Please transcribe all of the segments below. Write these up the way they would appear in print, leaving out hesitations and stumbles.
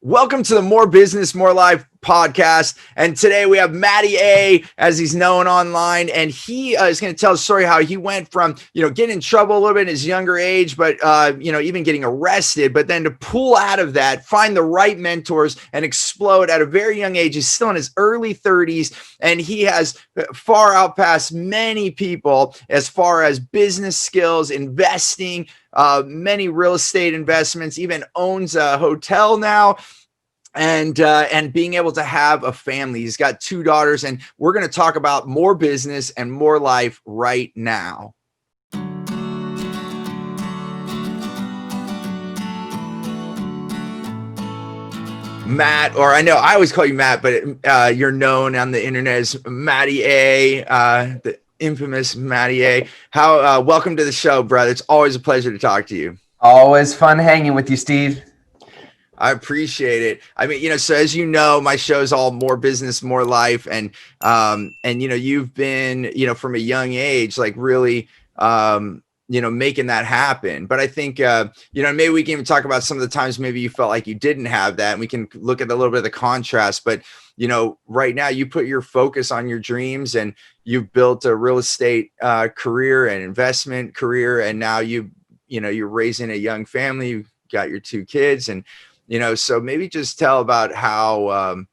Welcome to the More Business, More Life podcast. And today we have Matty A, as he's known online. And he is going to tell a story how he went from, getting in trouble a little bit in his younger age, but, even getting arrested, but then to pull out of that, find the right mentors and explode at a very young age. He's still in his early 30s and he has far outpassed many people as far as business skills, investing, many real estate investments, even owns a hotel now, and being able to have a family. He's got 2 daughters, and we're going to talk about more business and more life right now. Matt, or I know I always call you Matt, but you're known on the internet as Matty A, the infamous Matty A. Welcome to the show, brother. It's always a pleasure to talk to you. Always fun hanging with you, Steve. I appreciate it. I mean, so as you know, my show is all more business, more life. And you've been, from a young age, like really, making that happen. But I think, maybe we can even talk about some of the times maybe you felt like you didn't have that. And we can look at a little bit of the contrast. But, right now you put your focus on your dreams and you've built a real estate career and investment career. And now you're raising a young family. You've got your 2 kids and, so maybe just tell about how,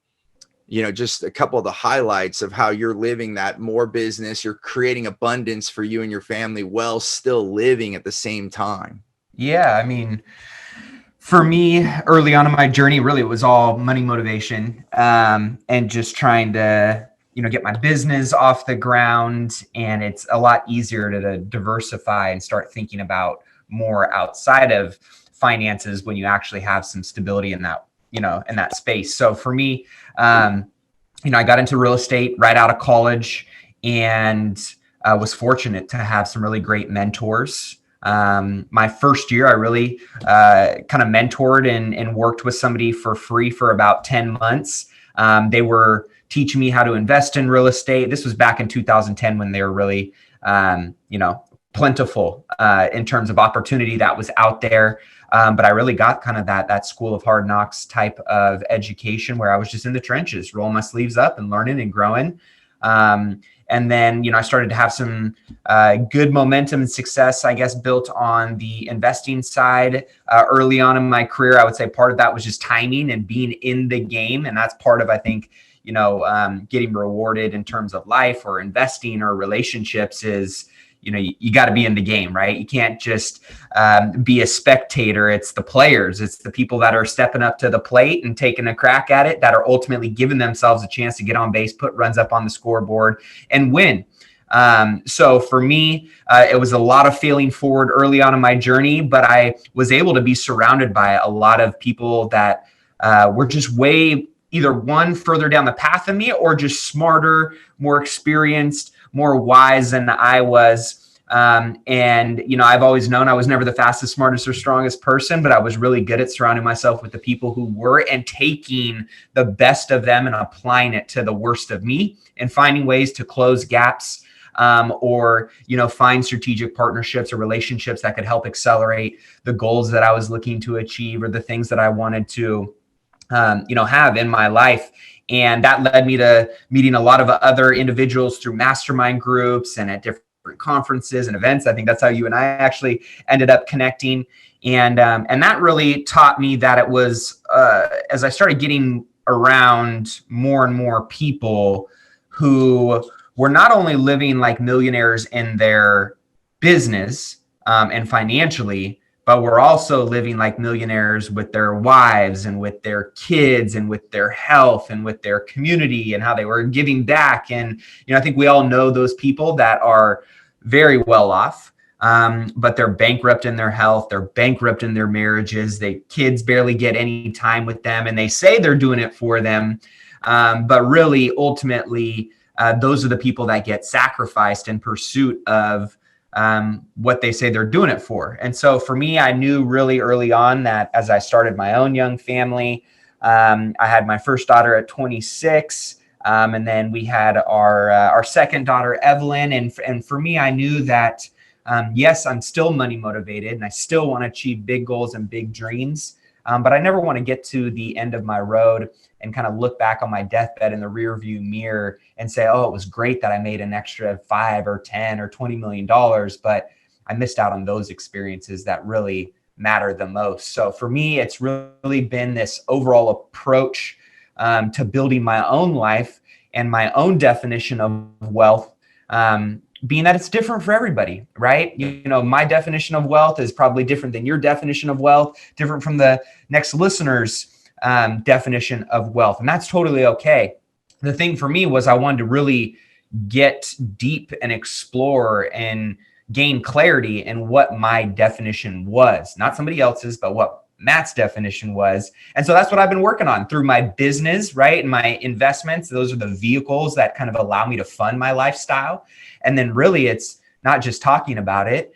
just a couple of the highlights of how you're living that more business, you're creating abundance for you and your family while still living at the same time. Yeah. I mean, for me, early on in my journey, really, it was all money motivation, and just trying to, get my business off the ground. And it's a lot easier to diversify and start thinking about more outside of finances when you actually have some stability in that, in that space. So for me, I got into real estate right out of college and was fortunate to have some really great mentors. My first year, I really kind of mentored and worked with somebody for free for about 10 months. They were teaching me how to invest in real estate. This was back in 2010 when they were really, plentiful in terms of opportunity that was out there. But I really got kind of that school of hard knocks type of education where I was just in the trenches, rolling my sleeves up and learning and growing. And then, I started to have some good momentum and success, I guess, built on the investing side. Early on in my career, I would say part of that was just timing and being in the game. And that's part of, I think, getting rewarded in terms of life or investing or relationships is, you got to be in the game, right? You can't just be a spectator. It's the players. It's the people that are stepping up to the plate and taking a crack at it that are ultimately giving themselves a chance to get on base, put runs up on the scoreboard and win. So for me, it was a lot of failing forward early on in my journey, but I was able to be surrounded by a lot of people that were just way either one further down the path than me or just smarter, more experienced, more wise than I was. And, I've always known I was never the fastest, smartest, or strongest person, but I was really good at surrounding myself with the people who were and taking the best of them and applying it to the worst of me and finding ways to close gaps, or, find strategic partnerships or relationships that could help accelerate the goals that I was looking to achieve or the things that I wanted to, have in my life. And that led me to meeting a lot of other individuals through mastermind groups and at different conferences and events. I think that's how you and I actually ended up connecting. And that really taught me that it was, as I started getting around more and more people who were not only living like millionaires in their business and financially, but we're also living like millionaires with their wives and with their kids and with their health and with their community and how they were giving back. And, I think we all know those people that are very well off, but they're bankrupt in their health. They're bankrupt in their marriages. Kids barely get any time with them and they say they're doing it for them. But really, ultimately, those are the people that get sacrificed in pursuit of what they say they're doing it for. And so for me, I knew really early on that as I started my own young family, I had my first daughter at 26. And then we had our second daughter, Evelyn. And for me, I knew that, yes, I'm still money motivated and I still want to achieve big goals and big dreams. But I never want to get to the end of my road and kind of look back on my deathbed in the rear view mirror and say, oh, it was great that I made an extra 5 or 10 or $20 million, but I missed out on those experiences that really matter the most. So for me, it's really been this overall approach to building my own life and my own definition of wealth, being that it's different for everybody, right? You know, my definition of wealth is probably different than your definition of wealth, different from the next listener's definition of wealth. And that's totally okay. The thing for me was I wanted to really get deep and explore and gain clarity in what my definition was, not somebody else's, but what Matt's definition was. And so that's what I've been working on through my business, right? And my investments. Those are the vehicles that kind of allow me to fund my lifestyle. And then really it's not just talking about it.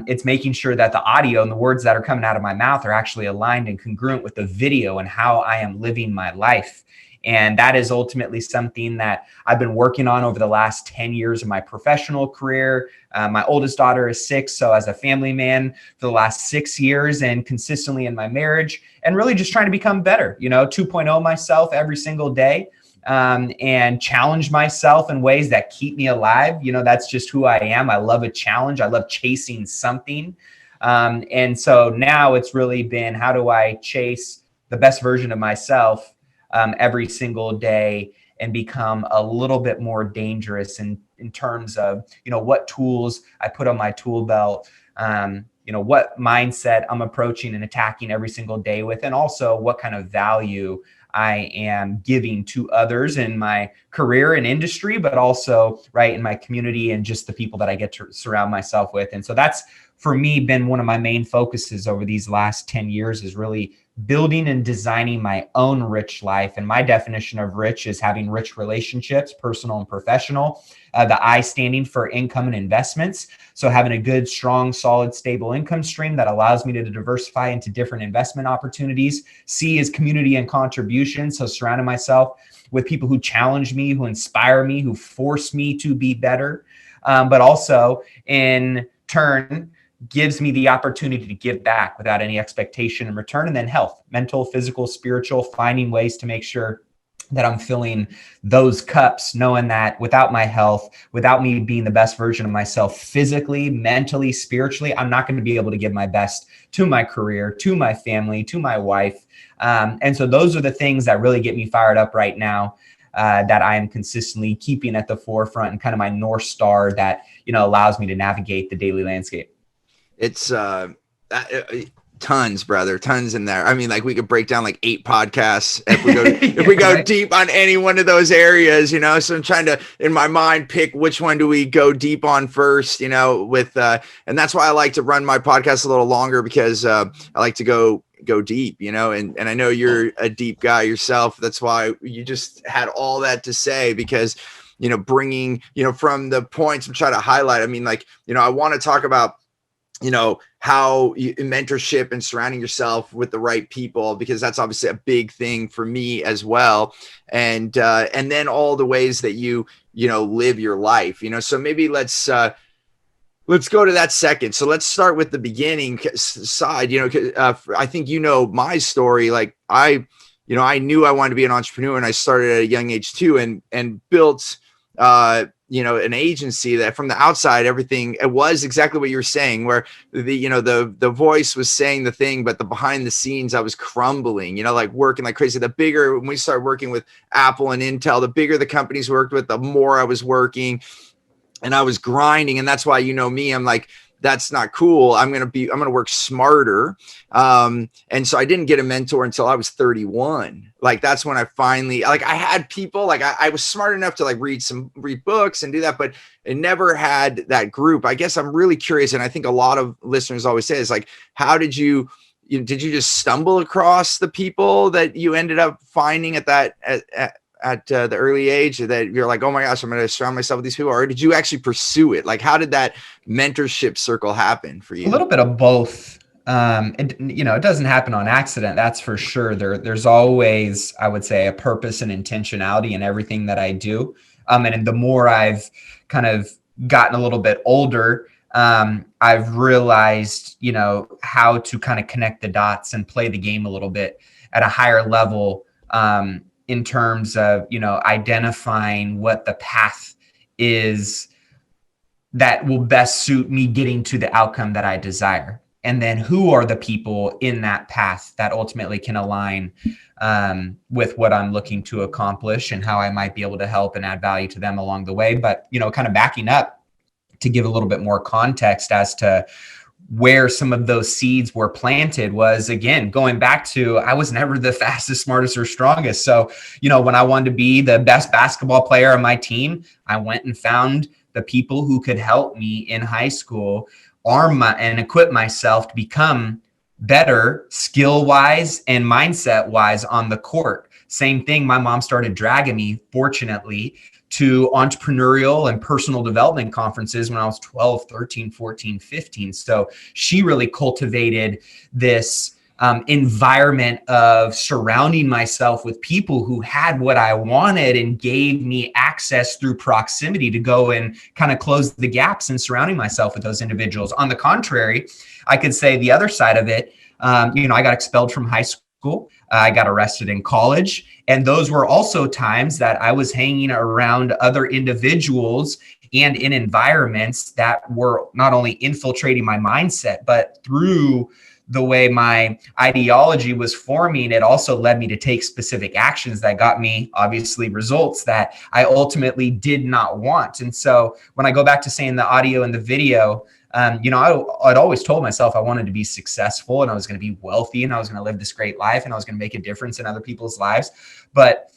It's making sure that the audio and the words that are coming out of my mouth are actually aligned and congruent with the video and how I am living my life. And that is ultimately something that I've been working on over the last 10 years of my professional career. My oldest daughter is 6. So as a family man for the last 6 years and consistently in my marriage and really just trying to become better, 2.0 myself every single day, and challenge myself in ways that keep me alive. That's just who I am. I love a challenge. I love chasing something. And so now it's really been, how do I chase the best version of myself every single day and become a little bit more dangerous in terms of, what tools I put on my tool belt, what mindset I'm approaching and attacking every single day with, and also what kind of value I am giving to others in my career and industry, but also in my community and just the people that I get to surround myself with. And so that's, for me, been one of my main focuses over these last 10 years is really building and designing my own rich life. And my definition of rich is having rich relationships, personal and professional. The I standing for income and investments. So having a good, strong, solid, stable income stream that allows me to diversify into different investment opportunities. C is community and contribution. So surrounding myself with people who challenge me, who inspire me, who force me to be better, but also in turn gives me the opportunity to give back without any expectation in return. And then health, mental, physical, spiritual, finding ways to make sure that I'm filling those cups, knowing that without my health, without me being the best version of myself physically, mentally, spiritually, I'm not going to be able to give my best to my career, to my family, to my wife. And so those are the things that really get me fired up right now, that I am consistently keeping at the forefront and kind of my North Star that, allows me to navigate the daily landscape. It's tons, brother, tons in there. I mean, we could break down 8 podcasts if we go deep on any one of those areas, so I'm trying to, in my mind, pick which one do we go deep on first, with, and that's why I like to run my podcast a little longer, because I like to go deep, and I know you're a deep guy yourself. That's why you just had all that to say, because, bringing, from the points I'm trying to highlight, I mean, I want to talk about, how mentorship and surrounding yourself with the right people, because that's obviously a big thing for me as well. And then all the ways that you live your life, so maybe let's go to that second. So let's start with the beginning side, I think, my story, I knew I wanted to be an entrepreneur, and I started at a young age too, and built, an agency that from the outside, everything, it was exactly what you were saying, where the voice was saying the thing, but the behind the scenes, I was crumbling, working like crazy. The bigger, when we started working with Apple and Intel, the bigger the companies worked with, the more I was working, and I was grinding. And that's why, me, I'm like, that's not cool. I'm going to work smarter. And so I didn't get a mentor until I was 31. That's when I finally, I had people, I was smart enough to read books and do that, but I never had that group. I guess I'm really curious. And I think a lot of listeners always say, is how did you just stumble across the people that you ended up finding at the early age, that you're like, oh my gosh, I'm going to surround myself with these people? Or did you actually pursue it? How did that mentorship circle happen for you? A little bit of both. It doesn't happen on accident. That's for sure. There's always, I would say, a purpose and intentionality in everything that I do. And the more I've kind of gotten a little bit older, I've realized, how to kind of connect the dots and play the game a little bit at a higher level, in terms of, identifying what the path is that will best suit me getting to the outcome that I desire. And then who are the people in that path that ultimately can align with what I'm looking to accomplish and how I might be able to help and add value to them along the way. But, kind of backing up to give a little bit more context as to where some of those seeds were planted was, again, going back to, I was never the fastest, smartest, or strongest. So, when I wanted to be the best basketball player on my team, I went and found the people who could help me in high school and equip myself to become better skill-wise and mindset-wise on the court. Same thing, my mom started dragging me, fortunately, to entrepreneurial and personal development conferences when I was 12, 13, 14, 15. So she really cultivated this environment of surrounding myself with people who had what I wanted and gave me access through proximity to go and kind of close the gaps in surrounding myself with those individuals. On the contrary, I could say the other side of it, I got expelled from high school. I got arrested in college. And those were also times that I was hanging around other individuals and in environments that were not only infiltrating my mindset, but through the way my ideology was forming, it also led me to take specific actions that got me, obviously, results that I ultimately did not want. And so when I go back to saying the audio and the video, I'd always told myself I wanted to be successful and I was going to be wealthy and I was going to live this great life and I was going to make a difference in other people's lives. But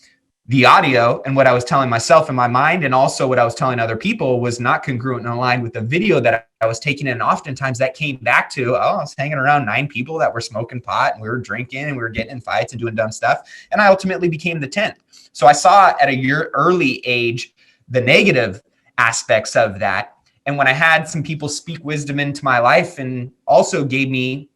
the audio and what I was telling myself in my mind and also what I was telling other people was not congruent and aligned with the video that I was taking. And oftentimes that came back to, I was hanging around 9 people that were smoking pot and we were drinking and we were getting in fights and doing dumb stuff. And I ultimately became the 10th. So I saw at a early age the negative aspects of that. And when I had some people speak wisdom into my life and also gave me,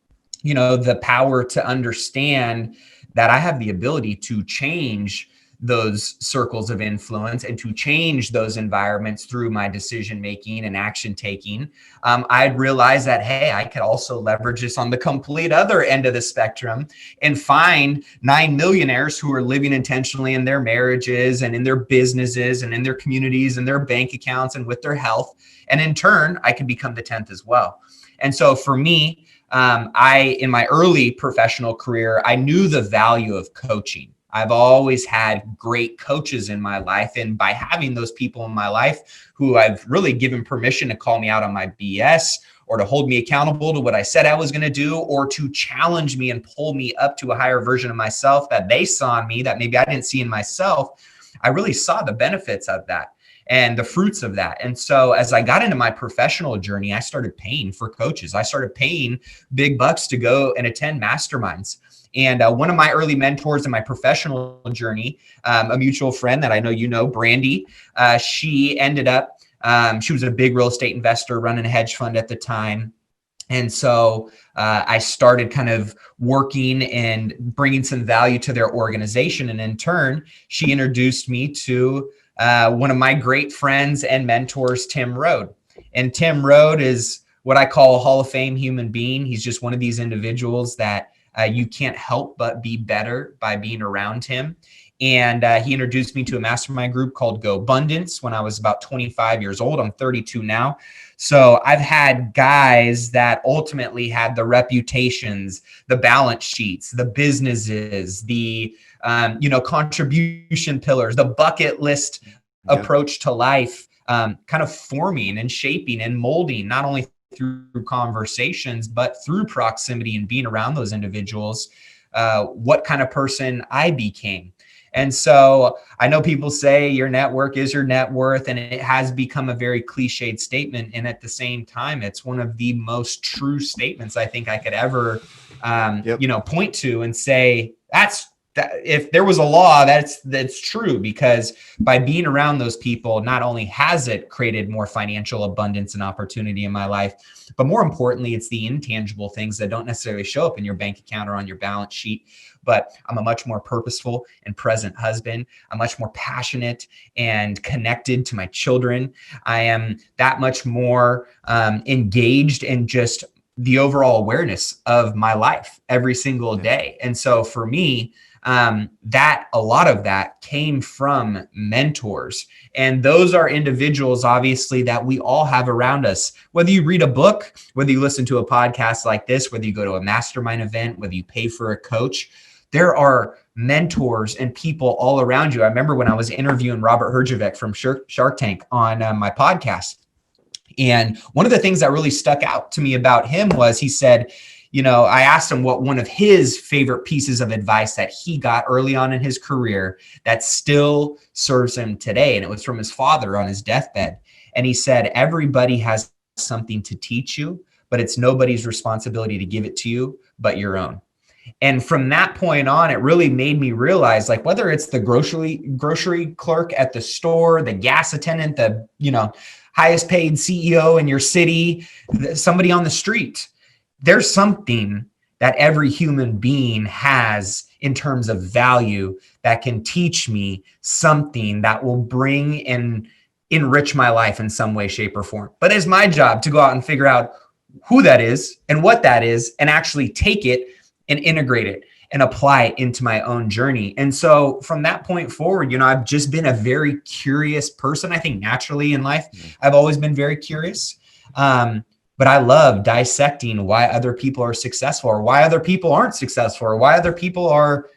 the power to understand that I have the ability to change those circles of influence and to change those environments through my decision making and action taking, I'd realized that, hey, I could also leverage this on the complete other end of the spectrum and find 9 millionaires who are living intentionally in their marriages and in their businesses and in their communities and their bank accounts and with their health. And in turn, I could become the 10th as well. And so for me, in my early professional career, I knew the value of coaching. I've always had great coaches in my life. And by having those people in my life who I've really given permission to call me out on my BS or to hold me accountable to what I said I was going to do, or to challenge me and pull me up to a higher version of myself that they saw in me that maybe I didn't see in myself, I really saw the benefits of that and the fruits of that. And so as I got into my professional journey, I started paying for coaches. I started paying big bucks to go and attend masterminds. And one of my early mentors in my professional journey, a mutual friend that I know, Brandy, she ended up, she was a big real estate investor running a hedge fund at the time. And so I started kind of working and bringing some value to their organization. And in turn, she introduced me to one of my great friends and mentors, Tim Rode. And Tim Rode is what I call a Hall of Fame human being. He's just one of these individuals that you can't help but be better by being around him. And he introduced me to a mastermind group called Go Abundance when I was about 25 years old. I'm 32 now. So I've had guys that ultimately had the reputations, the balance sheets, the businesses, the contribution pillars, the bucket list approach to life, kind of forming and shaping and molding, not only through conversations, but through proximity and being around those individuals, what kind of person I became. And so I know people say your network is your net worth, and it has become a very cliched statement. And at the same time, it's one of the most true statements I think I could ever, point to and say, that's that if there was a law, that's true, because by being around those people, not only has it created more financial abundance and opportunity in my life, but more importantly, it's the intangible things that don't necessarily show up in your bank account or on your balance sheet. But I'm a much more purposeful and present husband. I'm much more passionate and connected to my children. I am that much more engaged in just the overall awareness of my life every single day. And so for me, that a lot of that came from mentors. And those are individuals, obviously, that we all have around us. Whether you read a book, whether you listen to a podcast like this, whether you go to a mastermind event, whether you pay for a coach, there are mentors and people all around you. I remember when I was interviewing Robert Herjavec from Shark Tank on my podcast. And one of the things that really stuck out to me about him was he said, I asked him what one of his favorite pieces of advice that he got early on in his career that still serves him today. And it was from his father on his deathbed. And he said, everybody has something to teach you, but it's nobody's responsibility to give it to you but your own. And from that point on, it really made me realize, like, whether it's the grocery clerk at the store, the gas attendant, the, highest paid CEO in your city, somebody on the street, there's something that every human being has in terms of value that can teach me something that will bring and enrich my life in some way, shape, or form. But it's my job to go out and figure out who that is and what that is, and actually take it and integrate it and apply it into my own journey. And so from that point forward, I've just been a very curious person. I think naturally in life, I've always been very curious. But I love dissecting why other people are successful, or why other people aren't successful, or why other people are,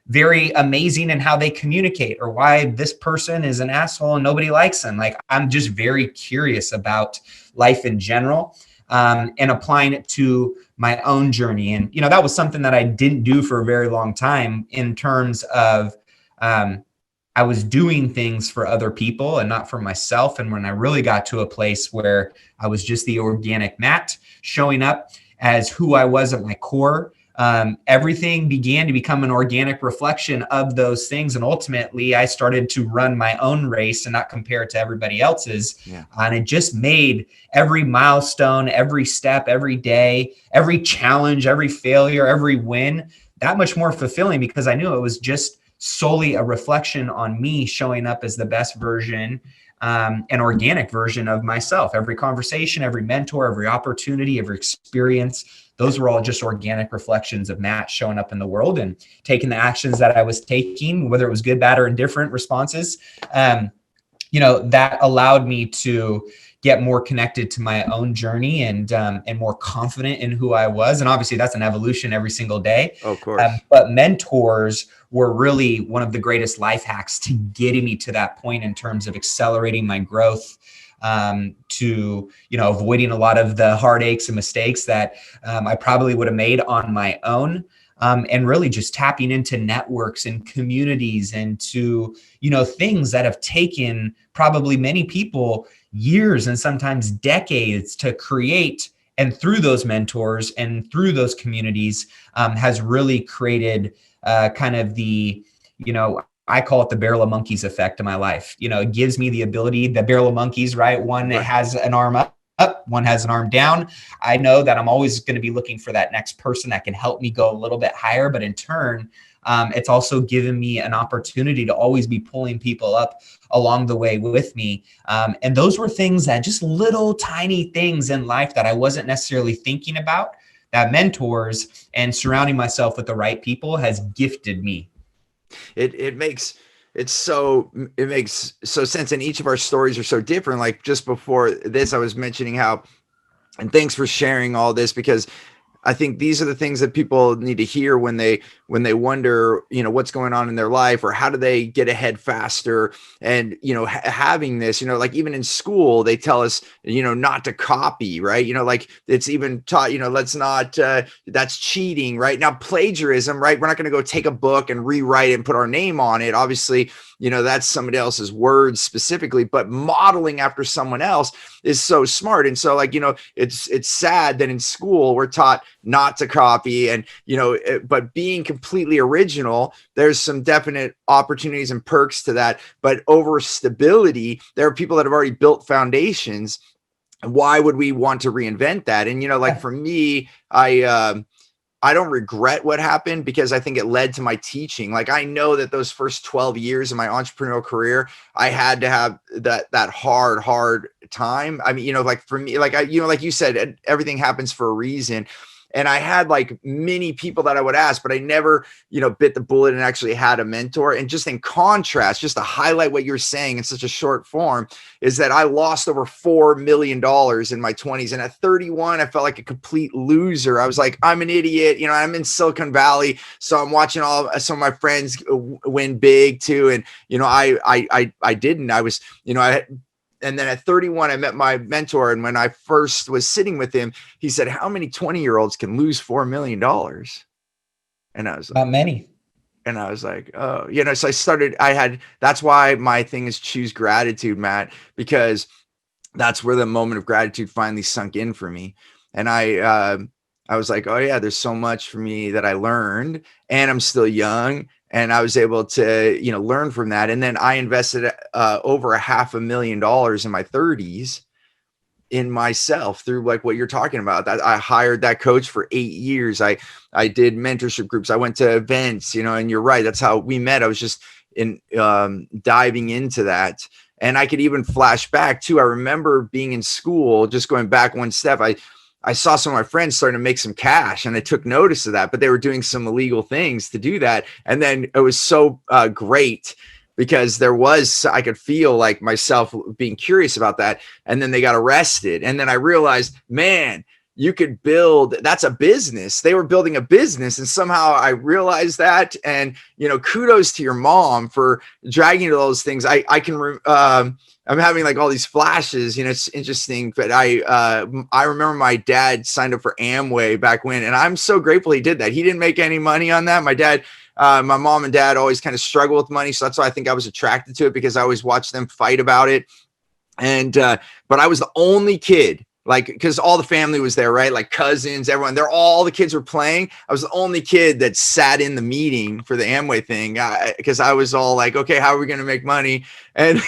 very amazing in how they communicate, or why this person is an asshole and nobody likes them. Like, I'm just very curious about life in general, and applying it to my own journey. And, that was something that I didn't do for a very long time, in terms of, I was doing things for other people and not for myself. And when I really got to a place where I was just the organic Matt, showing up as who I was at my core, everything began to become an organic reflection of those things. And ultimately, I started to run my own race and not compare it to everybody else's. Yeah. And it just made every milestone, every step, every day, every challenge, every failure, every win that much more fulfilling, because I knew it was just solely a reflection on me showing up as the best version, an organic version of myself. Every conversation, every mentor, every opportunity, every experience, those were all just organic reflections of Matt showing up in the world and taking the actions that I was taking, whether it was good, bad, or indifferent responses. That allowed me to get more connected to my own journey and more confident in who I was. And obviously that's an evolution every single day. Of course. But mentors were really one of the greatest life hacks to getting me to that point in terms of accelerating my growth, to, avoiding a lot of the heartaches and mistakes that I probably would have made on my own. And really just tapping into networks and communities and to, things that have taken probably many people years and sometimes decades to create. And through those mentors and through those communities, has really created kind of the, I call it the barrel of monkeys effect in my life. It gives me the ability, the barrel of monkeys, right? One that has an arm up, one has an arm down. I know that I'm always going to be looking for that next person that can help me go a little bit higher. But in turn, it's also given me an opportunity to always be pulling people up along the way with me. And those were things that just little tiny things in life that I wasn't necessarily thinking about, that mentors and surrounding myself with the right people has gifted me. It makes so sense. And each of our stories are so different. Like just before this, I was mentioning how, and thanks for sharing all this, because I think these are the things that people need to hear when they wonder, what's going on in their life, or how do they get ahead faster. And, having this, like even in school, they tell us, not to copy, right? Like it's even taught, let's not, that's cheating, right? Now, plagiarism, right? We're not going to go take a book and rewrite it and put our name on it. Obviously, that's somebody else's words specifically, but modeling after someone else is so smart. And so like, it's sad that in school we're taught not to copy, and but being completely original, there's some definite opportunities and perks to that. But over stability, there are people that have already built foundations. Why would we want to reinvent that? And like for me, I don't regret what happened, because I think it led to my teaching. Like, I know that those first 12 years of my entrepreneurial career, I had to have that hard time. I mean, like for me, like like you said, everything happens for a reason. And I had like many people that I would ask, but I never, bit the bullet and actually had a mentor. And just in contrast, just to highlight what you're saying in such a short form, is that I lost over $4 million in my 20s. And at 31, I felt like a complete loser. I was like, I'm an idiot. I'm in Silicon Valley. So I'm watching some of my friends win big too. And, I didn't. I was, and then at 31, I met my mentor. And when I first was sitting with him, he said, how many 20-year-olds can lose $4 million? And I was like, not many. And I was like, oh, so that's why my thing is choose gratitude, Matt, because that's where the moment of gratitude finally sunk in for me. And I was like, oh yeah, there's so much for me that I learned, and I'm still young. And I was able to, learn from that. And then I invested over $500,000 in my 30s in myself through like what you're talking about. That I hired that coach for 8 years. I did mentorship groups. I went to events, and you're right. That's how we met. I was just diving into that. And I could even flash back too. I remember being in school, just going back one step. I saw some of my friends starting to make some cash, and I took notice of that, but they were doing some illegal things to do that. And then it was so great, because I could feel like myself being curious about that. And then they got arrested. And then I realized, man, you could that's a business. They were building a business. And somehow I realized that. And, kudos to your mom for dragging you to those things. I'm having like all these flashes, it's interesting, but I remember my dad signed up for Amway back when, and I'm so grateful he did that. He didn't make any money on that. My mom and dad always kind of struggle with money. So that's why I think I was attracted to it, because I always watched them fight about it. And, but I was the only kid, like, because all the family was there, right? Like cousins, everyone, all the kids were playing. I was the only kid that sat in the meeting for the Amway thing, because I was all like, okay, how are we going to make money? And,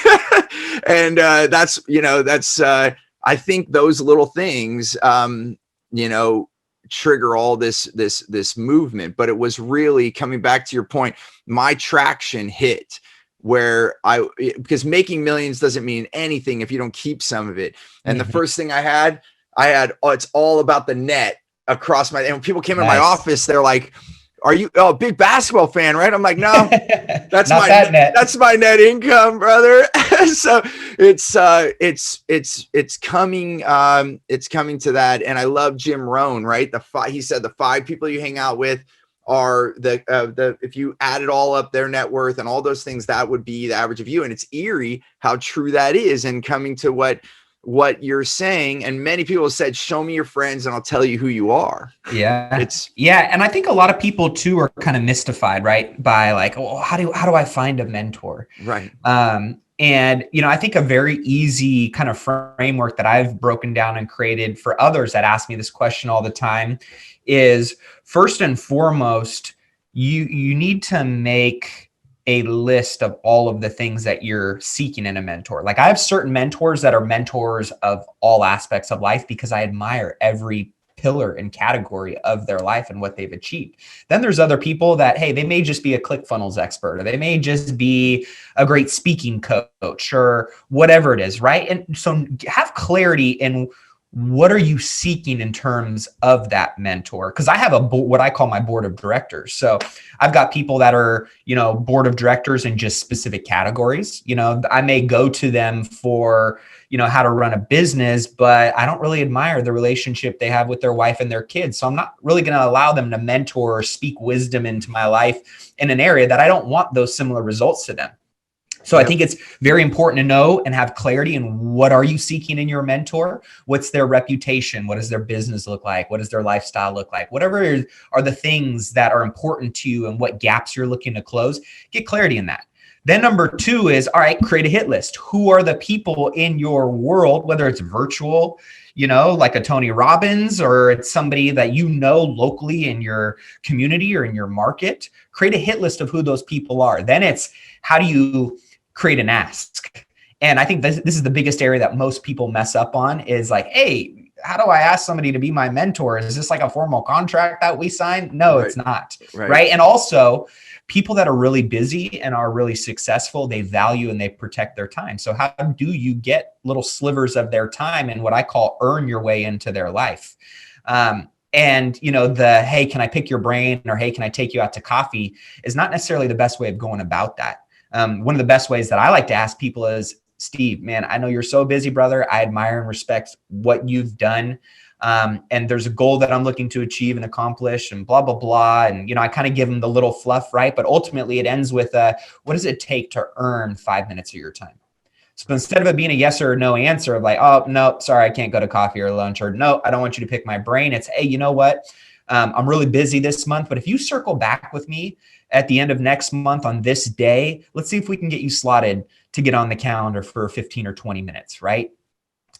and that's, I think those little things, trigger all this movement. But it was really, coming back to your point, my traction hit where because making millions doesn't mean anything if you don't keep some of it. And the first thing I had, it's all about the net across and when people came in my office, they're like, are you a big basketball fan, right? I'm like, no, that's that's my net income, brother. So it's coming to that. And I love Jim Rohn, right? He said the 5 people you hang out with are if you add it all up, their net worth and all those things, that would be the average of you. And it's eerie how true that is. And coming to what you're saying, and many people have said, show me your friends and I'll tell you who you are. Yeah. And I think a lot of people too are kind of mystified, right? By like, oh, how do I find a mentor? Right. And, I think a very easy kind of framework that I've broken down and created for others that ask me this question all the time is, first and foremost, you need to make a list of all of the things that you're seeking in a mentor. Like, I have certain mentors that are mentors of all aspects of life because I admire every pillar and category of their life and what they've achieved. Then there's other people that, hey, they may just be a ClickFunnels expert, or they may just be a great speaking coach, or whatever it is, right? And so have clarity in what are you seeking in terms of that mentor? Because I have what I call my board of directors. So I've got people that are, board of directors in just specific categories. I may go to them for, how to run a business, but I don't really admire the relationship they have with their wife and their kids. So I'm not really going to allow them to mentor or speak wisdom into my life in an area that I don't want those similar results to them. So I think it's very important to know and have clarity in what are you seeking in your mentor? What's their reputation? What does their business look like? What does their lifestyle look like? Whatever are the things that are important to you and what gaps you're looking to close, get clarity in that. Then number 2 is, all right, create a hit list. Who are the people in your world, whether it's virtual, like a Tony Robbins, or it's somebody that locally in your community or in your market? Create a hit list of who those people are. Then it's, how do you create an ask? And I think this is the biggest area that most people mess up on, is like, hey, how do I ask somebody to be my mentor? Is this like a formal contract that we sign? No, It's not. Right. And also, people that are really busy and are really successful, they value and they protect their time. So how do you get little slivers of their time and what I call earn your way into their life? And hey, can I pick your brain, or hey, can I take you out to coffee, is not necessarily the best way of going about that. One of the best ways that I like to ask people is, Steve, man, I know you're so busy, brother. I admire and respect what you've done. And there's a goal that I'm looking to achieve and accomplish, and blah, blah, blah. And, I kind of give them the little fluff, right? But ultimately it ends with, what does it take to earn 5 minutes of your time? So instead of it being a yes or no answer of like, oh, no, sorry, I can't go to coffee or lunch, or no, I don't want you to pick my brain. It's, hey, you know what? I'm really busy this month, but if you circle back with me at the end of next month on this day, let's see if we can get you slotted to get on the calendar for 15 or 20 minutes, right?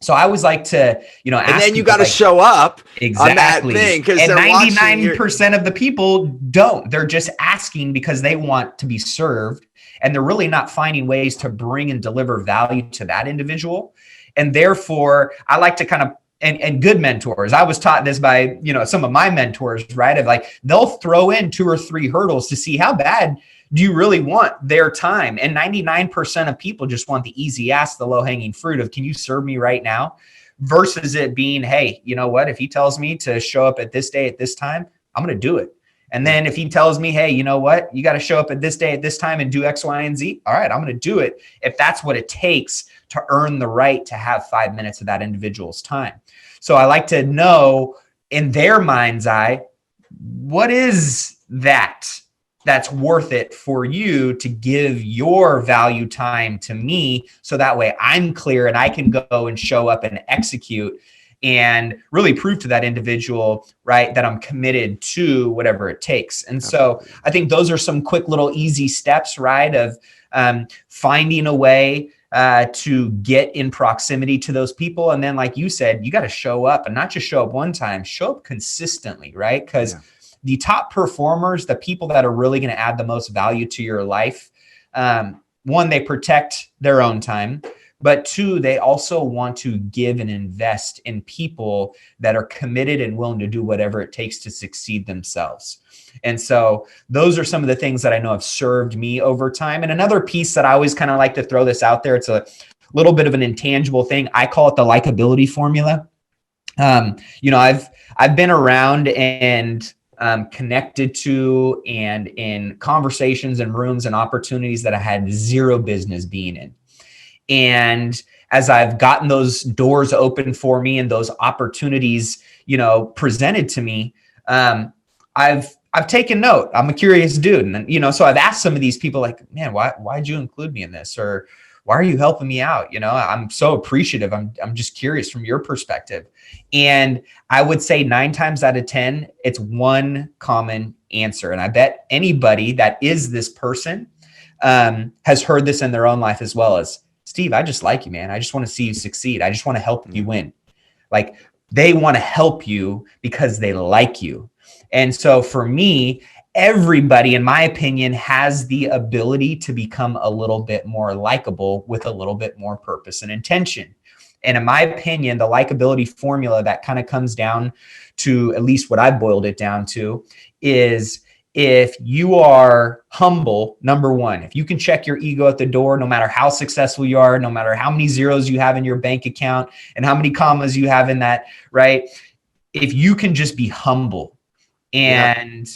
So I always like to, ask, and then you got to show up exactly on that thing, because and 99% of the people don't. They're just asking because they want to be served, and they're really not finding ways to bring and deliver value to that individual. And therefore, I like to kind of, and good mentors, I was taught this by, some of my mentors, right? Of like, they'll throw in 2 or 3 hurdles to see how bad do you really want their time. And 99% of people just want the easy ask, the low hanging fruit of, can you serve me right now? Versus it being, hey, you know what? If he tells me to show up at this day, at this time, I'm going to do it. And then if he tells me, hey, you know what? You got to show up at this day, at this time, and do X, Y, and Z. All right, I'm going to do it if that's what it takes to earn the right to have 5 minutes of that individual's time. So I like to know, in their mind's eye, what is that's worth it for you to give your value time to me, so that way I'm clear and I can go and show up and execute and really prove to that individual, right, that I'm committed to whatever it takes. And so I think those are some quick little easy steps, right, of finding a way to get in proximity to those people. And then, like you said, you got to show up, and not just show up one time, show up consistently, right? Because the top performers, the people that are really going to add the most value to your life, one, they protect their own time, but 2, they also want to give and invest in people that are committed and willing to do whatever it takes to succeed themselves. And so those are some of the things that I know have served me over time. And another piece that I always kind of like to throw this out there, it's a little bit of an intangible thing. I call it the likability formula. I've been around and connected to and in conversations and rooms and opportunities that I had zero business being in. And as I've gotten those doors open for me and those opportunities, presented to me, I've taken note. I'm a curious dude. And, so I've asked some of these people, like, man, why'd you include me in this? Or why are you helping me out? I'm so appreciative. I'm just curious from your perspective. And I would say 9 times out of 10, it's one common answer. And I bet anybody that is this person has heard this in their own life as well, as, Steve, I just like you, man. I just want to see you succeed. I just want to help you win. Like, they want to help you because they like you. And so for me, everybody, in my opinion, has the ability to become a little bit more likable with a little bit more purpose and intention. And in my opinion, the likability formula that kind of comes down to, at least what I boiled it down to, is if you are humble, number one, if you can check your ego at the door, no matter how successful you are, no matter how many zeros you have in your bank account and how many commas you have in that, right? If you can just be humble and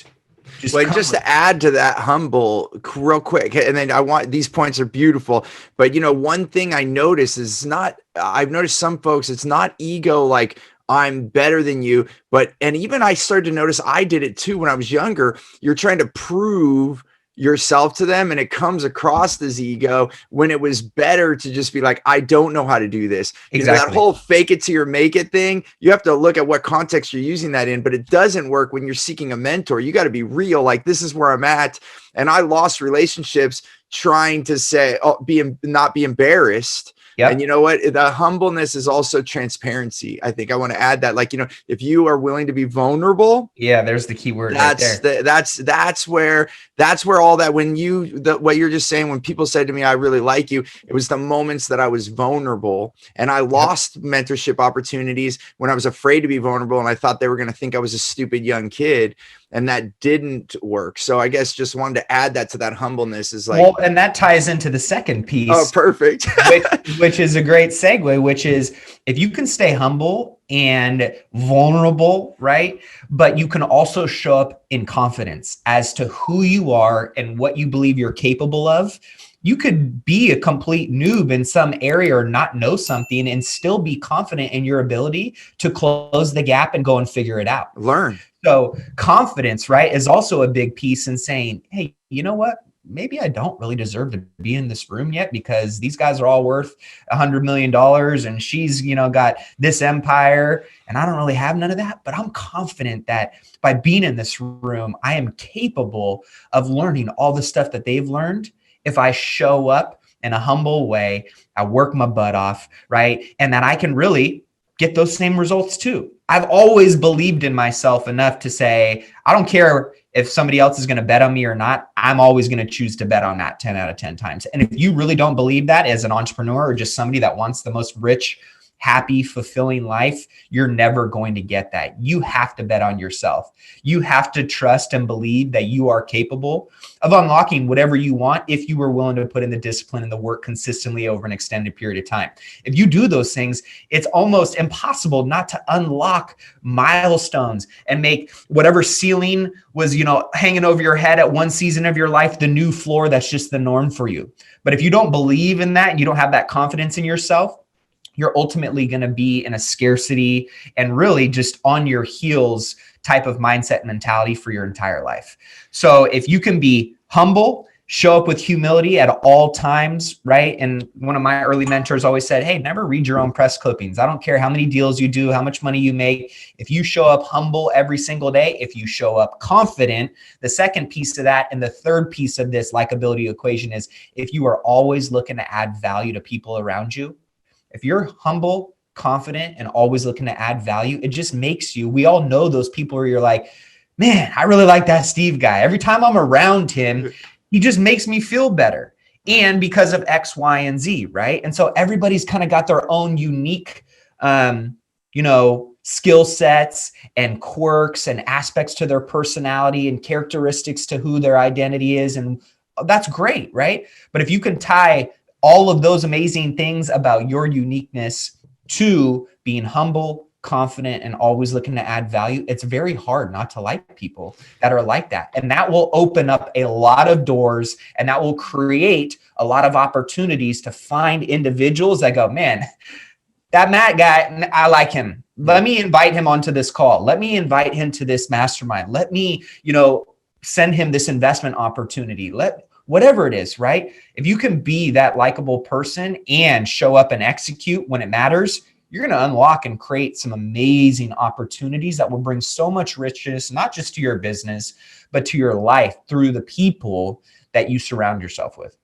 just to add to that, humble, real quick, and then these points are beautiful, but one thing I notice is I've noticed some folks, it's not ego, like I'm better than you, and even I started to notice, I did it too when I was younger, you're trying to prove yourself to them, and it comes across as ego when it was better to just be like, I don't know how to do this. Exactly. That whole fake it till you make it thing, you have to look at what context you're using that in, but it doesn't work when you're seeking a mentor. You got to be real. Like, this is where I'm at. And I lost relationships trying to say, not be embarrassed. Yep. And you know what? The humbleness is also transparency. I think I want to add that, like, if you are willing to be vulnerable. Yeah, there's the key word right there. That's where all that, what you're just saying, when people said to me, I really like you, it was the moments that I was vulnerable, and I lost mentorship opportunities when I was afraid to be vulnerable, and I thought they were going to think I was a stupid young kid. And that didn't work. So I guess just wanted to add that to that humbleness is like, well, and that ties into the second piece. Oh, perfect. which is a great segue, which is, if you can stay humble and vulnerable, right? But you can also show up in confidence as to who you are and what you believe you're capable of. You could be a complete noob in some area or not know something and still be confident in your ability to close the gap and go and figure it out. Learn. So confidence, right, is also a big piece in saying, hey, you know what? Maybe I don't really deserve to be in this room yet, because these guys are all worth $100 million and she's, got this empire and I don't really have none of that. But I'm confident that by being in this room, I am capable of learning all the stuff that they've learned if I show up in a humble way, I work my butt off, right? And that I can really get those same results too. I've always believed in myself enough to say, I don't care if somebody else is going to bet on me or not. I'm always going to choose to bet on that 10 out of 10 times. And if you really don't believe that as an entrepreneur or just somebody that wants the most rich, happy, fulfilling life, you're never going to get that. You have to bet on yourself. You have to trust and believe that you are capable of unlocking whatever you want if you were willing to put in the discipline and the work consistently over an extended period of time. If you do those things, it's almost impossible not to unlock milestones and make whatever ceiling was, hanging over your head at one season of your life, the new floor that's just the norm for you. But if you don't believe in that and you don't have that confidence in yourself, you're ultimately going to be in a scarcity and really just on your heels type of mindset and mentality for your entire life. So if you can be humble, show up with humility at all times, right? And one of my early mentors always said, hey, never read your own press clippings. I don't care how many deals you do, how much money you make. If you show up humble every single day, if you show up confident, the second piece of that and the third piece of this likability equation is, if you are always looking to add value to people around you, if you're humble, confident, and always looking to add value, it just makes you, we all know those people where you're like, man, I really like that Steve guy. Every time I'm around him, he just makes me feel better. And because of X, Y, and Z, right? And so everybody's kind of got their own unique, skill sets and quirks and aspects to their personality and characteristics to who their identity is. And that's great, right? But if you can tie all of those amazing things about your uniqueness to being humble, confident, and always looking to add value, it's very hard not to like people that are like that. And that will open up a lot of doors, and that will create a lot of opportunities to find individuals that go, man, that Matt guy, I like him. Let me invite him onto this call. Let me invite him to this mastermind. Let me, send him this investment opportunity. Whatever it is, right? If you can be that likable person and show up and execute when it matters, you're going to unlock and create some amazing opportunities that will bring so much richness, not just to your business, but to your life through the people that you surround yourself with.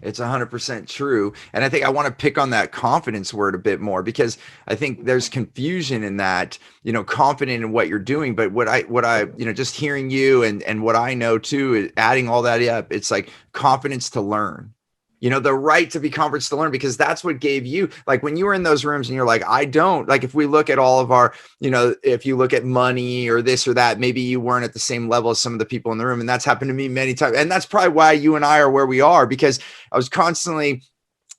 It's 100% true. And I think I want to pick on that confidence word a bit more, because I think there's confusion in that, confident in what you're doing. But what I, just hearing you and what I know too, is adding all that up, it's like confidence to learn. The right to be confident to learn, because that's what gave you, like, when you were in those rooms and you're like, I don't, like, if we look at all of our, if you look at money or this or that, maybe you weren't at the same level as some of the people in the room. And that's happened to me many times. And that's probably why you and I are where we are, because I was constantly,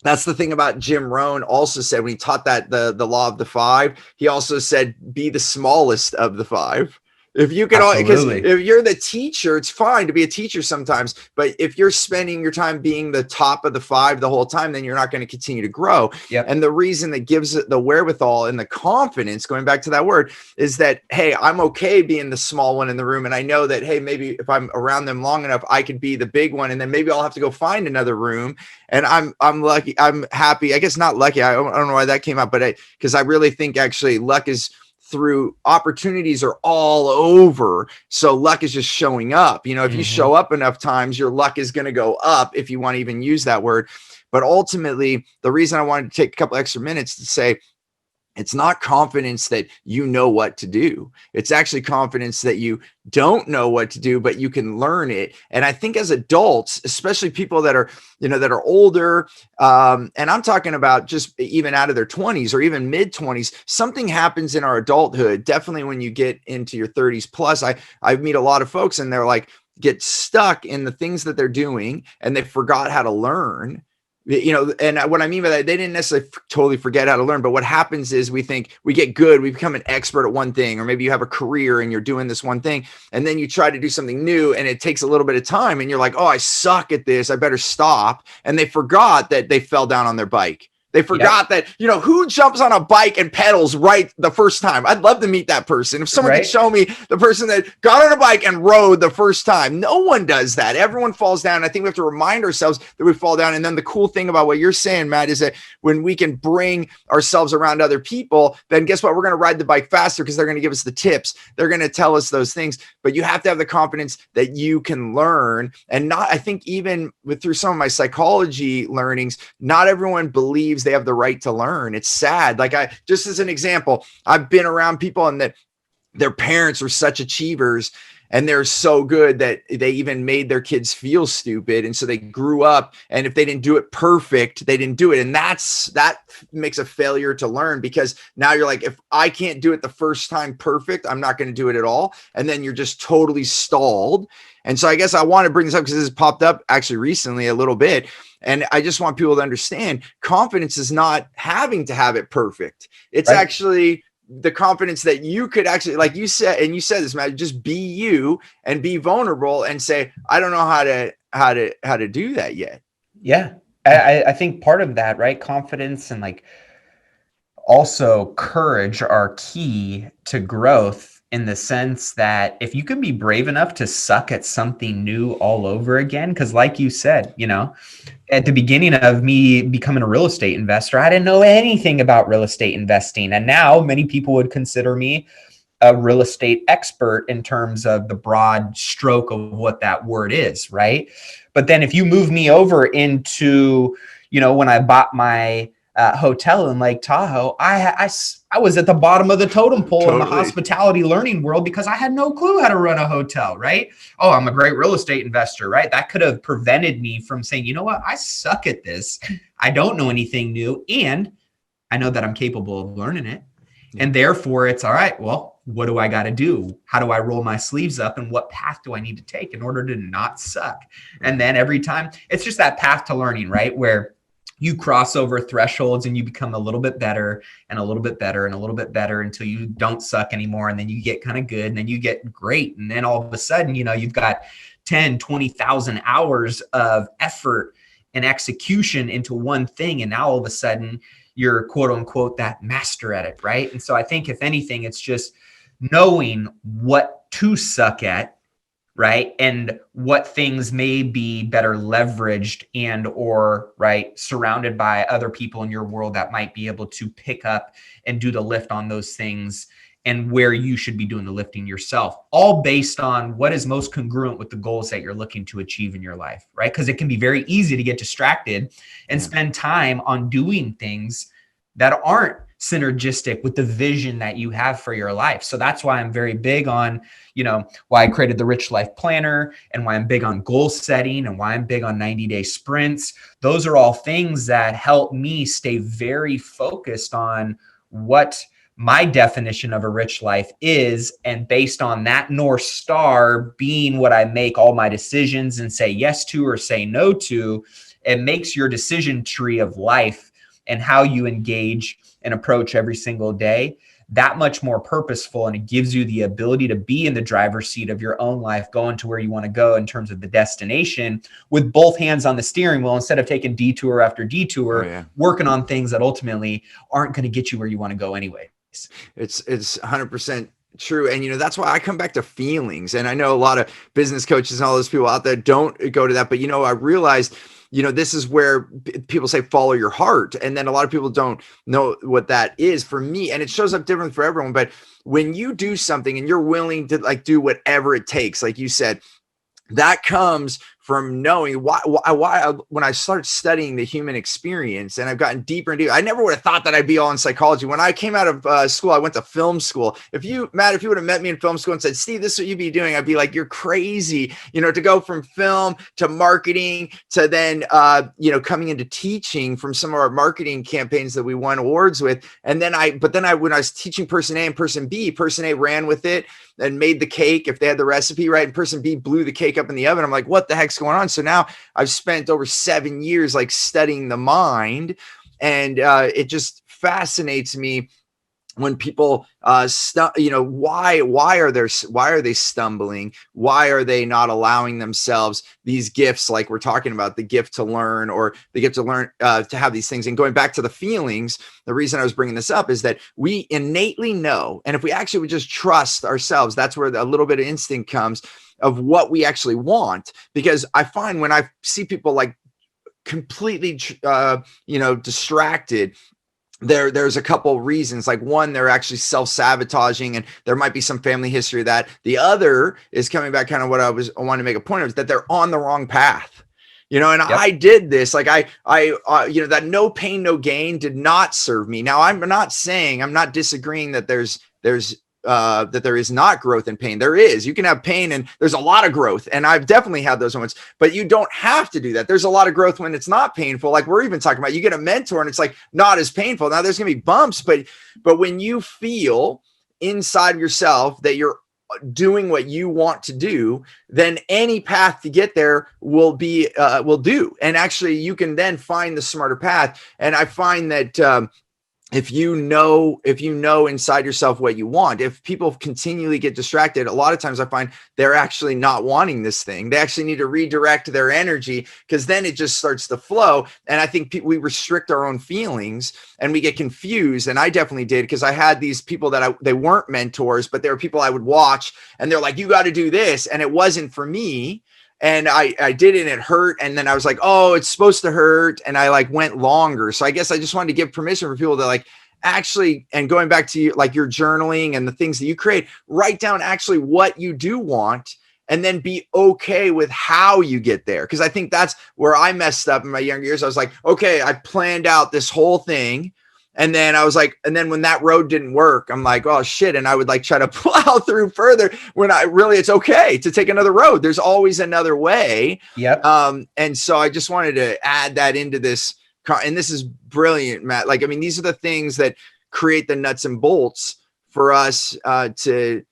that's the thing about Jim Rohn also said when he taught that the law of the five, he also said, be the smallest of the five. If you can, because Absolutely. if you're the teacher, it's fine to be a teacher sometimes. But if you're spending your time being the top of the five the whole time, then you're not going to continue to grow. Yep. And the reason that gives it the wherewithal and the confidence, going back to that word, is that, hey, I'm okay being the small one in the room. And I know that, hey, maybe if I'm around them long enough, I could be the big one. And then maybe I'll have to go find another room. And I'm lucky. I'm happy. I guess not lucky. I don't know why that came out, but because I really think actually luck is through opportunities are all over. So luck is just showing up. You know, if you show up enough times, your luck is going to go up, if you want to even use that word. But ultimately, the reason I wanted to take a couple extra minutes to say, it's not confidence that you know what to do. It's actually confidence that you don't know what to do, but you can learn it. And I think as adults, especially people that are, that are older, and I'm talking about just even out of their 20s or even mid 20s, something happens in our adulthood. Definitely when you get into your 30s plus, I meet a lot of folks and they're like, get stuck in the things that they're doing and they forgot how to learn. And what I mean by that, they didn't necessarily totally forget how to learn, but what happens is we think we get good, we become an expert at one thing, or maybe you have a career and you're doing this one thing, and then you try to do something new and it takes a little bit of time and you're like, oh, I suck at this, I better stop. And they forgot that they fell down on their bike. They forgot that, who jumps on a bike and pedals right the first time? I'd love to meet that person. If someone could show me the person that got on a bike and rode the first time. No one does that. Everyone falls down. I think we have to remind ourselves that we fall down. And then the cool thing about what you're saying, Matt, is that when we can bring ourselves around other people, then guess what? We're going to ride the bike faster because they're going to give us the tips. They're going to tell us those things. But you have to have the confidence that you can learn. And I think even through some of my psychology learnings, not everyone believes they have the right to learn. It's sad. Like just as an example, I've been around people and that their parents were such achievers and they're so good that they even made their kids feel stupid. And so they grew up, and if they didn't do it perfect, they didn't do it. And that makes a failure to learn, because now you're like, if I can't do it the first time perfect, I'm not going to do it at all. And then you're just totally stalled. And so I guess I want to bring this up because this has popped up actually recently a little bit. And I just want people to understand confidence is not having to have it perfect. It's actually the confidence that you could actually, like you said, and you said this, Matt, just be you and be vulnerable and say, I don't know how to do that yet. Yeah. I think part of that, right? Confidence and also courage are key to growth, in the sense that if you can be brave enough to suck at something new all over again, because like you said, at the beginning of me becoming a real estate investor, I didn't know anything about real estate investing. And now many people would consider me a real estate expert in terms of the broad stroke of what that word is, right? But then if you move me over into, when I bought my hotel in Lake Tahoe, I was at the bottom of the totem pole in the hospitality learning world because I had no clue how to run a hotel, right? Oh, I'm a great real estate investor, right? That could have prevented me from saying, you know what? I suck at this. I don't know anything new. And I know that I'm capable of learning it. Yeah. And therefore it's all right. Well, what do I got to do? How do I roll my sleeves up? And what path do I need to take in order to not suck? And then every time it's just that path to learning, right? Where you cross over thresholds and you become a little bit better and a little bit better and a little bit better until you don't suck anymore. And then you get kind of good and then you get great. And then all of a sudden, you've got 10, 20,000 hours of effort and execution into one thing. And now all of a sudden you're quote unquote that master at it. Right. And so I think if anything, it's just knowing what to suck at, right? And what things may be better leveraged and or surrounded by other people in your world that might be able to pick up and do the lift on those things, and where you should be doing the lifting yourself, all based on what is most congruent with the goals that you're looking to achieve in your life, right? Because it can be very easy to get distracted and spend time on doing things that aren't synergistic with the vision that you have for your life. So that's why I'm very big on, why I created the Rich Life Planner, and why I'm big on goal setting, and why I'm big on 90-day sprints. Those are all things that help me stay very focused on what my definition of a rich life is. And based on that North Star being what I make all my decisions and say yes to or say no to, it makes your decision tree of life and how you engage and approach every single day that much more purposeful, and it gives you the ability to be in the driver's seat of your own life, going to where you want to go in terms of the destination, with both hands on the steering wheel instead of taking detour after detour, working on things that ultimately aren't going to get you where you want to go anyway. It's 100% true. And that's why I come back to feelings. And I know a lot of business coaches and all those people out there don't go to that, but I realized this is where people say follow your heart, and then a lot of people don't know what that is. For me, and it shows up different for everyone, but when you do something and you're willing to do whatever it takes, like you said, that comes from knowing why when I started studying the human experience, and I've gotten deeper and deeper. I never would have thought that I'd be all in psychology. When I came out of school, I went to film school. Matt, if you would have met me in film school and said, Steve, this is what you'd be doing, I'd be like, you're crazy, to go from film to marketing to then, coming into teaching from some of our marketing campaigns that we won awards with. And then when I was teaching person A and person B, person A ran with it and made the cake if they had the recipe right, and person B blew the cake up in the oven. I'm like, what the heck's going on? So now I've spent over 7 years studying the mind, and it just fascinates me when people why are they stumbling? Why are they not allowing themselves these gifts, like we're talking about, the gift to learn, or the gift to learn to have these things? And going back to the feelings, the reason I was bringing this up is that we innately know, and if we actually would just trust ourselves, that's where a little bit of instinct comes of what we actually want. Because I find when I see people completely distracted, there's a couple of reasons. Like, one, they're actually self-sabotaging, and there might be some family history of that. The other is coming back, kind of what I wanted to make a point of, is that they're on the wrong path. And I did this, that no pain, no gain did not serve me. Now, I'm not disagreeing that that there is not growth in pain. There is. You can have pain and there's a lot of growth. And I've definitely had those moments, but you don't have to do that. There's a lot of growth when it's not painful. Like we're even talking about, you get a mentor and it's not as painful. Now there's going to be bumps, but when you feel inside of yourself that you're doing what you want to do, then any path to get there will do. And actually you can then find the smarter path. And I find that, if you know inside yourself what you want, if people continually get distracted, a lot of times I find they're actually not wanting this thing. They actually need to redirect their energy, because then it just starts to flow. And I think we restrict our own feelings and we get confused. And I definitely did, because I had these people that they weren't mentors, but they were people I would watch, and they're like, you got to do this. And it wasn't for me. And I did it and it hurt. And then I was like, oh, it's supposed to hurt. And I went longer. So I guess I just wanted to give permission for people to actually, and going back to your journaling and the things that you create, write down actually what you do want, and then be okay with how you get there. Cause I think that's where I messed up in my younger years. I was like, okay, I planned out this whole thing. And then I was like, and then when that road didn't work, I'm like, oh shit. And I would try to plow through further, when it's okay to take another road. There's always another way. Yep. And so I just wanted to add that into this. And this is brilliant, Matt. These are the things that create the nuts and bolts for us to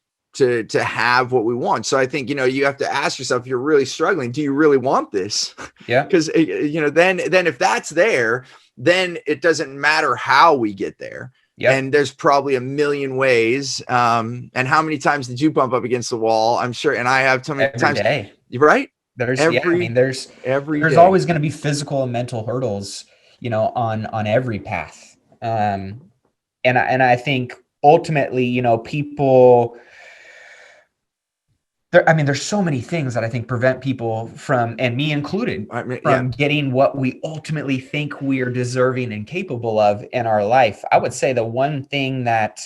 have what we want. So I think, you have to ask yourself, if you're really struggling, do you really want this? Yeah. Because, then if that's there, then it doesn't matter how we get there. Yep. And there's probably a million ways. And how many times did you bump up against the wall? I'm sure. And I have so many times. Every day. Right? There's always going to be physical and mental hurdles, on every path. And I think ultimately, people, there's so many things that I think prevent people from, and me included, from getting what we ultimately think we are deserving and capable of in our life. I would say the one thing that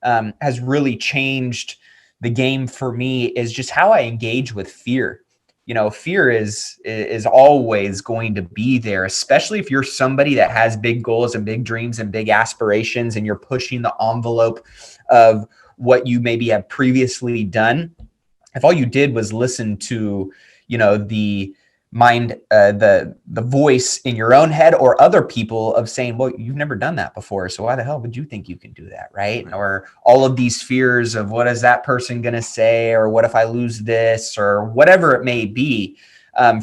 has really changed the game for me is just how I engage with fear. Fear is always going to be there, especially if you're somebody that has big goals and big dreams and big aspirations, and you're pushing the envelope of what you maybe have previously done. If all you did was listen to, the mind, the voice in your own head or other people of saying, well, you've never done that before, so why the hell would you think you can do that, right? Or all of these fears of what is that person going to say, or what if I lose this, or whatever it may be.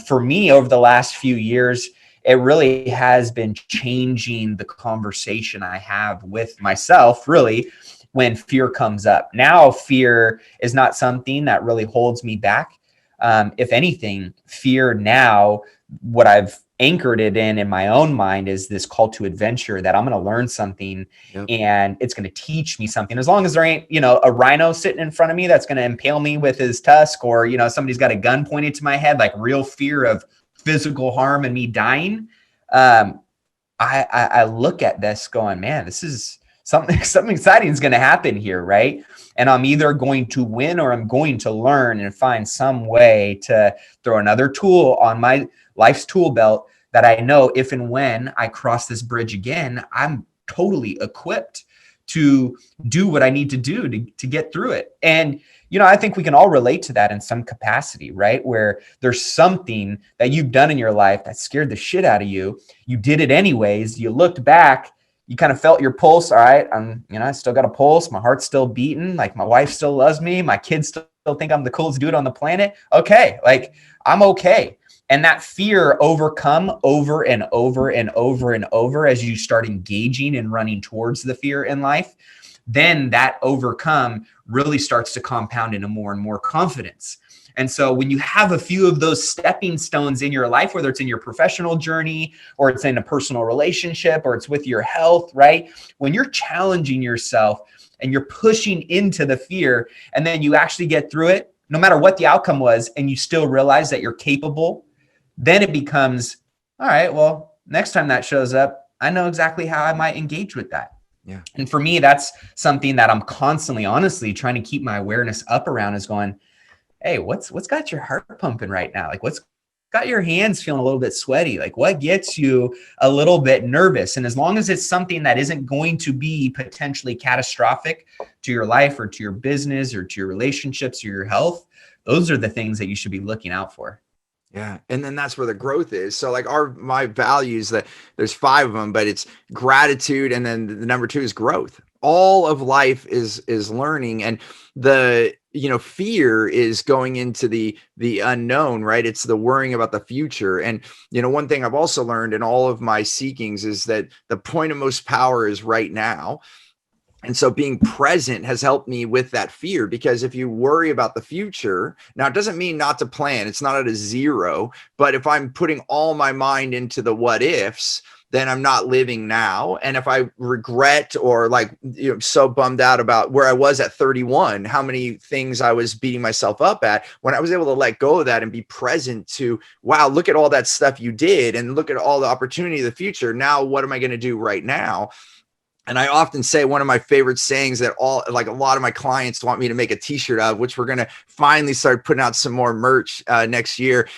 For me, over the last few years, it really has been changing the conversation I have with myself, really, when fear comes up. Now, fear is not something that really holds me back. If anything, fear now, what I've anchored it in my own mind is this call to adventure, that I'm going to learn something. Yep. And it's going to teach me something. As long as there ain't, a rhino sitting in front of me that's going to impale me with his tusk, or, somebody's got a gun pointed to my head, like real fear of physical harm and me dying. I look at this going, man, this is something exciting is going to happen here. Right. And I'm either going to win or I'm going to learn and find some way to throw another tool on my life's tool belt that I know if and when I cross this bridge again, I'm totally equipped to do what I need to do to get through it. And, I think we can all relate to that in some capacity, right? Where there's something that you've done in your life that scared the shit out of you. You did it anyways. You looked back, you kind of felt your pulse. All right, I still got a pulse. My heart's still beating. Like, my wife still loves me. My kids still think I'm the coolest dude on the planet. Okay. Like, I'm okay. And that fear overcome over and over and over and over as you start engaging and running towards the fear in life, then that overcome really starts to compound into more and more confidence. And so when you have a few of those stepping stones in your life, whether it's in your professional journey or it's in a personal relationship or it's with your health, right? When you're challenging yourself and you're pushing into the fear and then you actually get through it, no matter what the outcome was, and you still realize that you're capable, then it becomes, all right, well, next time that shows up, I know exactly how I might engage with that. Yeah. And for me, that's something that I'm constantly, honestly, trying to keep my awareness up around, is going, hey, what's got your heart pumping right now? Like, what's got your hands feeling a little bit sweaty? Like, what gets you a little bit nervous? And as long as it's something that isn't going to be potentially catastrophic to your life or to your business or to your relationships or your health, those are the things that you should be looking out for. Yeah. And then that's where the growth is. So like my values, that there's 5 of them, but it's gratitude. And then the number 2 is growth. All of life is learning. And the, fear is going into the unknown, right? It's the worrying about the future. And, one thing I've also learned in all of my seekings is that the point of most power is right now. And so being present has helped me with that fear, because if you worry about the future, now it doesn't mean not to plan. It's not at a 0, but if I'm putting all my mind into the what ifs, then I'm not living now. And if I regret or so bummed out about where I was at 31, how many things I was beating myself up at, when I was able to let go of that and be present to, wow, look at all that stuff you did and look at all the opportunity of the future. Now, what am I going to do right now? And I often say one of my favorite sayings that a lot of my clients want me to make a t-shirt of, which we're going to finally start putting out some more merch next year.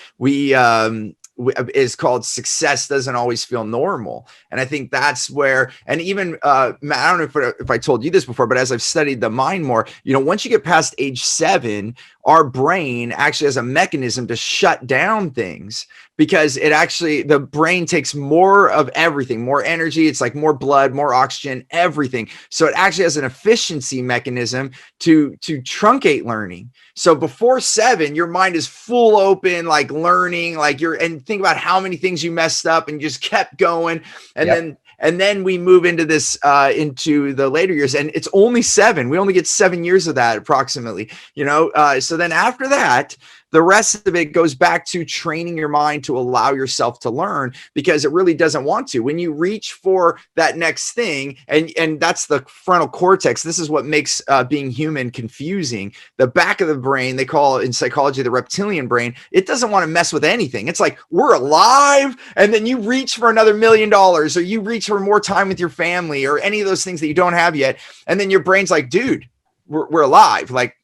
Is called "Success Doesn't Always Feel Normal." And I think that's where, and even Matt, I don't know if I told you this before, but as I've studied the mind more, once you get past age 7, our brain actually has a mechanism to shut down things, because the brain takes more of everything, more energy. It's like more blood, more oxygen, everything. So it actually has an efficiency mechanism to truncate learning. So before 7, your mind is full open, like learning, and think about how many things you messed up and you just kept going. And then we move into this, into the later years, and it's only 7. We only get 7 years of that approximately, so then after that, the rest of it goes back to training your mind to allow yourself to learn, because it really doesn't want to. When you reach for that next thing, and that's the frontal cortex, this is what makes being human confusing. The back of the brain, they call in psychology the reptilian brain, it doesn't want to mess with anything. It's like, we're alive, and then you reach for another $1 million, or you reach for more time with your family, or any of those things that you don't have yet. And then your brain's like, dude, we're alive. Like,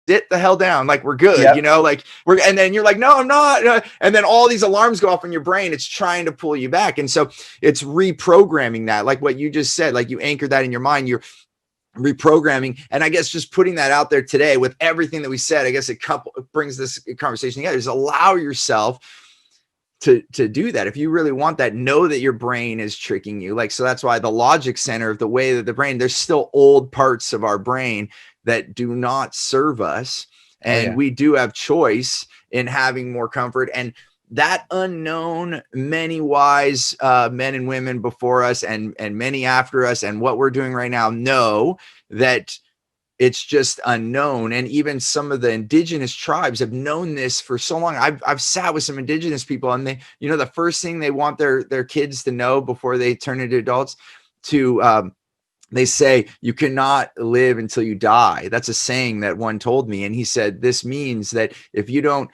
sit the hell down, like we're good. Yep. And then you're like, no, I'm not. And then all these alarms go off in your brain. It's trying to pull you back. And so it's reprogramming that, like what you just said, like you anchor that in your mind, you're reprogramming. And I guess just putting that out there today with everything that we said, I guess it brings this conversation together, is allow yourself to do that. If you really want that, know that your brain is tricking you. So that's why the logic center of the way that the brain, there's still old parts of our brain that do not serve us. And we do have choice in having more comfort. And that unknown, many wise men and women before us and many after us, and what we're doing right now, know that it's just unknown. And even some of the indigenous tribes have known this for so long. I've sat with some indigenous people, and they, the first thing they want their kids to know before they turn into adults, to they say, you cannot live until you die. That's a saying that one told me. And he said, this means that if you don't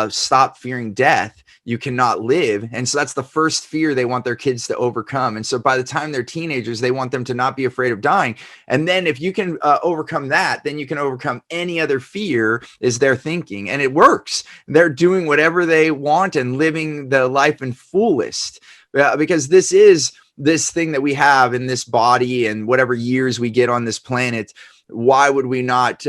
stop fearing death, you cannot live. And so that's the first fear they want their kids to overcome. And so by the time they're teenagers, they want them to not be afraid of dying. And then if you can overcome that, then you can overcome any other fear, is their thinking. And it works. They're doing whatever they want and living the life in fullest, because this is this thing that we have in this body and whatever years we get on this planet. Why would we not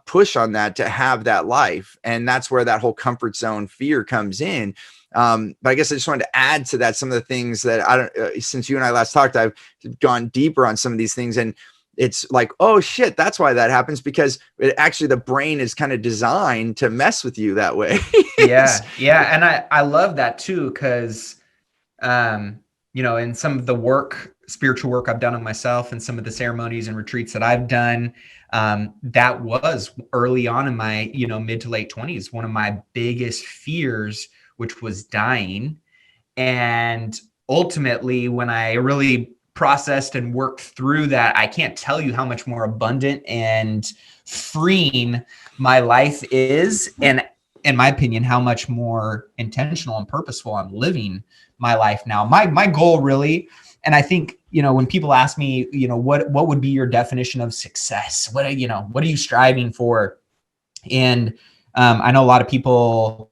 push on that to have that life? And that's where that whole comfort zone fear comes in. But I guess I just wanted to add to that some of the things that I don't, since you and I last talked, I've gone deeper on some of these things, and it's like, oh shit, that's why that happens, because actually the brain is kind of designed to mess with you that way. Yeah. And I love that too. Cause, in some of the spiritual work I've done on myself and some of the ceremonies and retreats that I've done, that was early on in my, mid to late 20s, one of my biggest fears, which was dying. And ultimately, when I really processed and worked through that, I can't tell you how much more abundant and freeing my life is. And in my opinion, how much more intentional and purposeful I'm living my life now. My goal really, and I think, when people ask me, what would be your definition of success? What are you striving for? And I know a lot of people,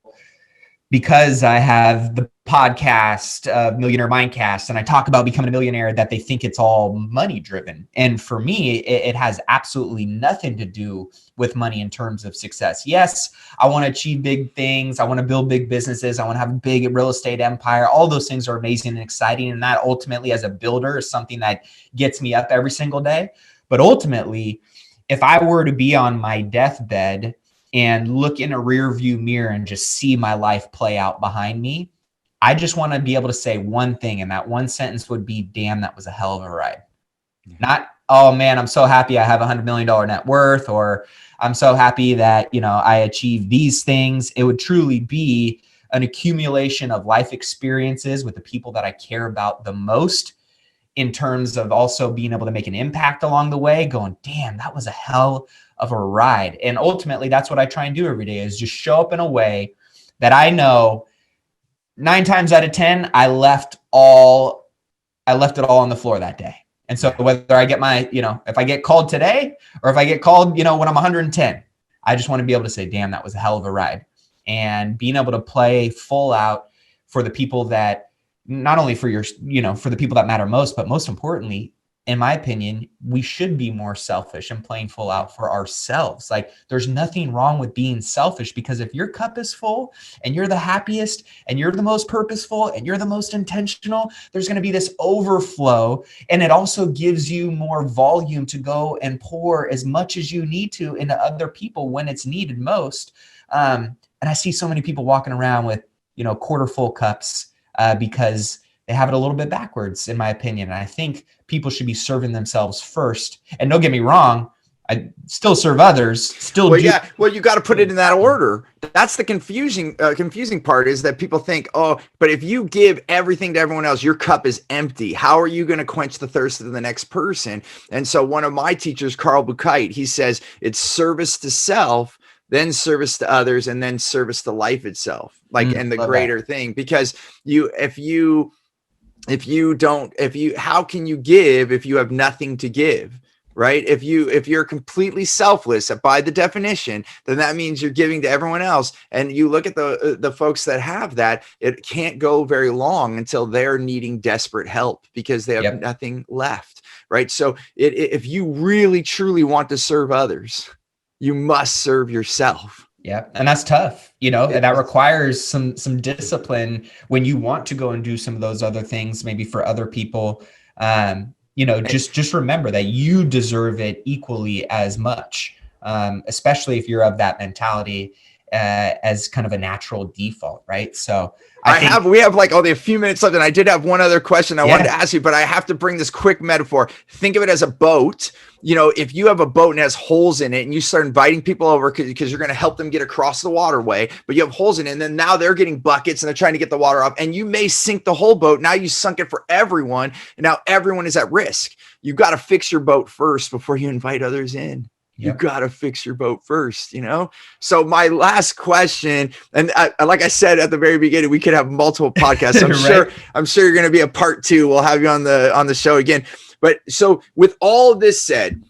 because I have the podcast, Millionaire Mindcast, and I talk about becoming a millionaire, that they think it's all money driven. And for me, it has absolutely nothing to do with money in terms of success. Yes, I want to achieve big things. I want to build big businesses. I want to have a big real estate empire. All those things are amazing and exciting. And that ultimately, as a builder, is something that gets me up every single day. But ultimately, if I were to be on my deathbed and look in a rear view mirror and just see my life play out behind me, I just want to be able to say one thing. And that one sentence would be, damn, that was a hell of a ride. Yeah. Not, oh man, I'm so happy I have $100 million net worth, or I'm so happy that, I achieved these things. It would truly be an accumulation of life experiences with the people that I care about the most, in terms of also being able to make an impact along the way, going, damn, that was a hell of a ride. And ultimately, that's what I try and do every day, is just show up in a way that I know 9 times out of 10, I left it all on the floor that day. And so whether I get if I get called today, or if I get called, when I'm 110, I just want to be able to say, damn, that was a hell of a ride. And being able to play full out for the people that, not only for for the people that matter most, but most importantly, in my opinion, we should be more selfish and playing full out for ourselves. Like, there's nothing wrong with being selfish, because if your cup is full and you're the happiest and you're the most purposeful and you're the most intentional, there's going to be this overflow. And it also gives you more volume to go and pour as much as you need to into other people when it's needed most. And I see so many people walking around with, quarter full cups, because they have it a little bit backwards, in my opinion. And I think people should be serving themselves first. And don't get me wrong, I still serve others. Well, you got to put it in that order. That's the confusing part, is that people think, oh, but if you give everything to everyone else, your cup is empty. How are you going to quench the thirst of the next person? And so one of my teachers, Carl Buchheit, he says it's service to self, then service to others, and then service to life itself. And the greater thing, because how can you give if you have nothing to give? Right? If you're completely selfless by the definition, then that means you're giving to everyone else. And you look at the folks that have that, it can't go very long until they're needing desperate help, because they have nothing left. Right? So if you really truly want to serve others, you must serve yourself. Yeah. And that's tough, and that requires some discipline when you want to go and do some of those other things, maybe for other people. Just remember that you deserve it equally as much, especially if you're of that mentality. as kind of a natural default, right? So I think we have like only a few minutes left, and I did have one other question I wanted to ask you, but I have to bring this quick metaphor. Think of it as a boat. You know, if you have a boat and it has holes in it and you start inviting people over because you're going to help them get across the waterway, but you have holes in it, and then now they're getting buckets and they're trying to get the water off, and you may sink the whole boat. Now you sunk it for everyone, and now everyone is at risk. You've got to fix your boat first before you invite others in. You got to fix your boat first, you know? So my last question, and like I said at the very beginning, we could have multiple podcasts. I'm sure you're going to be a part 2. We'll have you on the show again. But so with all of this said,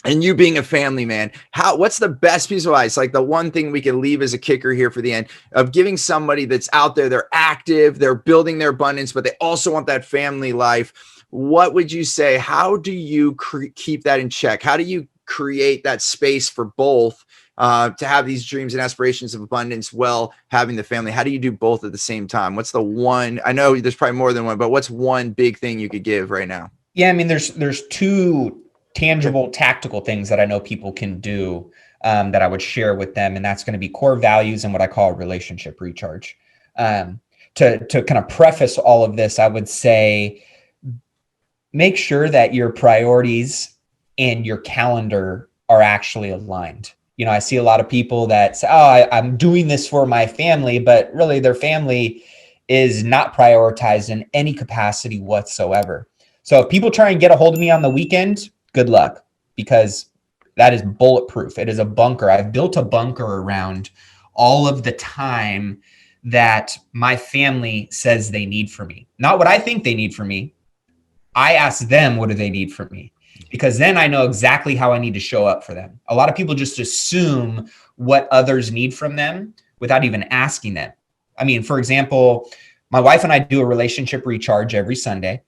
and you being a family man, what's the best piece of advice? Like the one thing we can leave as a kicker here for the end of giving somebody that's out there, they're active, they're building their abundance, but they also want that family life. What would you say? How do you keep that in check? How do you create that space for both to have these dreams and aspirations of abundance while having the family? How do you do both at the same time? What's the one? I know there's probably more than one, but what's one big thing you could give right now? Yeah, I mean, there's 2 tangible, tactical things that I know people can do that I would share with them, and that's going to be core values and what I call a relationship recharge. To kind of preface all of this, I would say make sure that your priorities and your calendar are actually aligned. You know, I see a lot of people that say, oh, I'm doing this for my family, but really their family is not prioritized in any capacity whatsoever. So if people try and get a hold of me on the weekend, good luck, because that is bulletproof. It is a bunker. I've built a bunker around all of the time that my family says they need from me. Not what I think they need from me. I ask them, what do they need from me? Because then I know exactly how I need to show up for them. A lot of people just assume what others need from them without even asking them. I mean, for example, my wife and I do a relationship recharge every Sunday.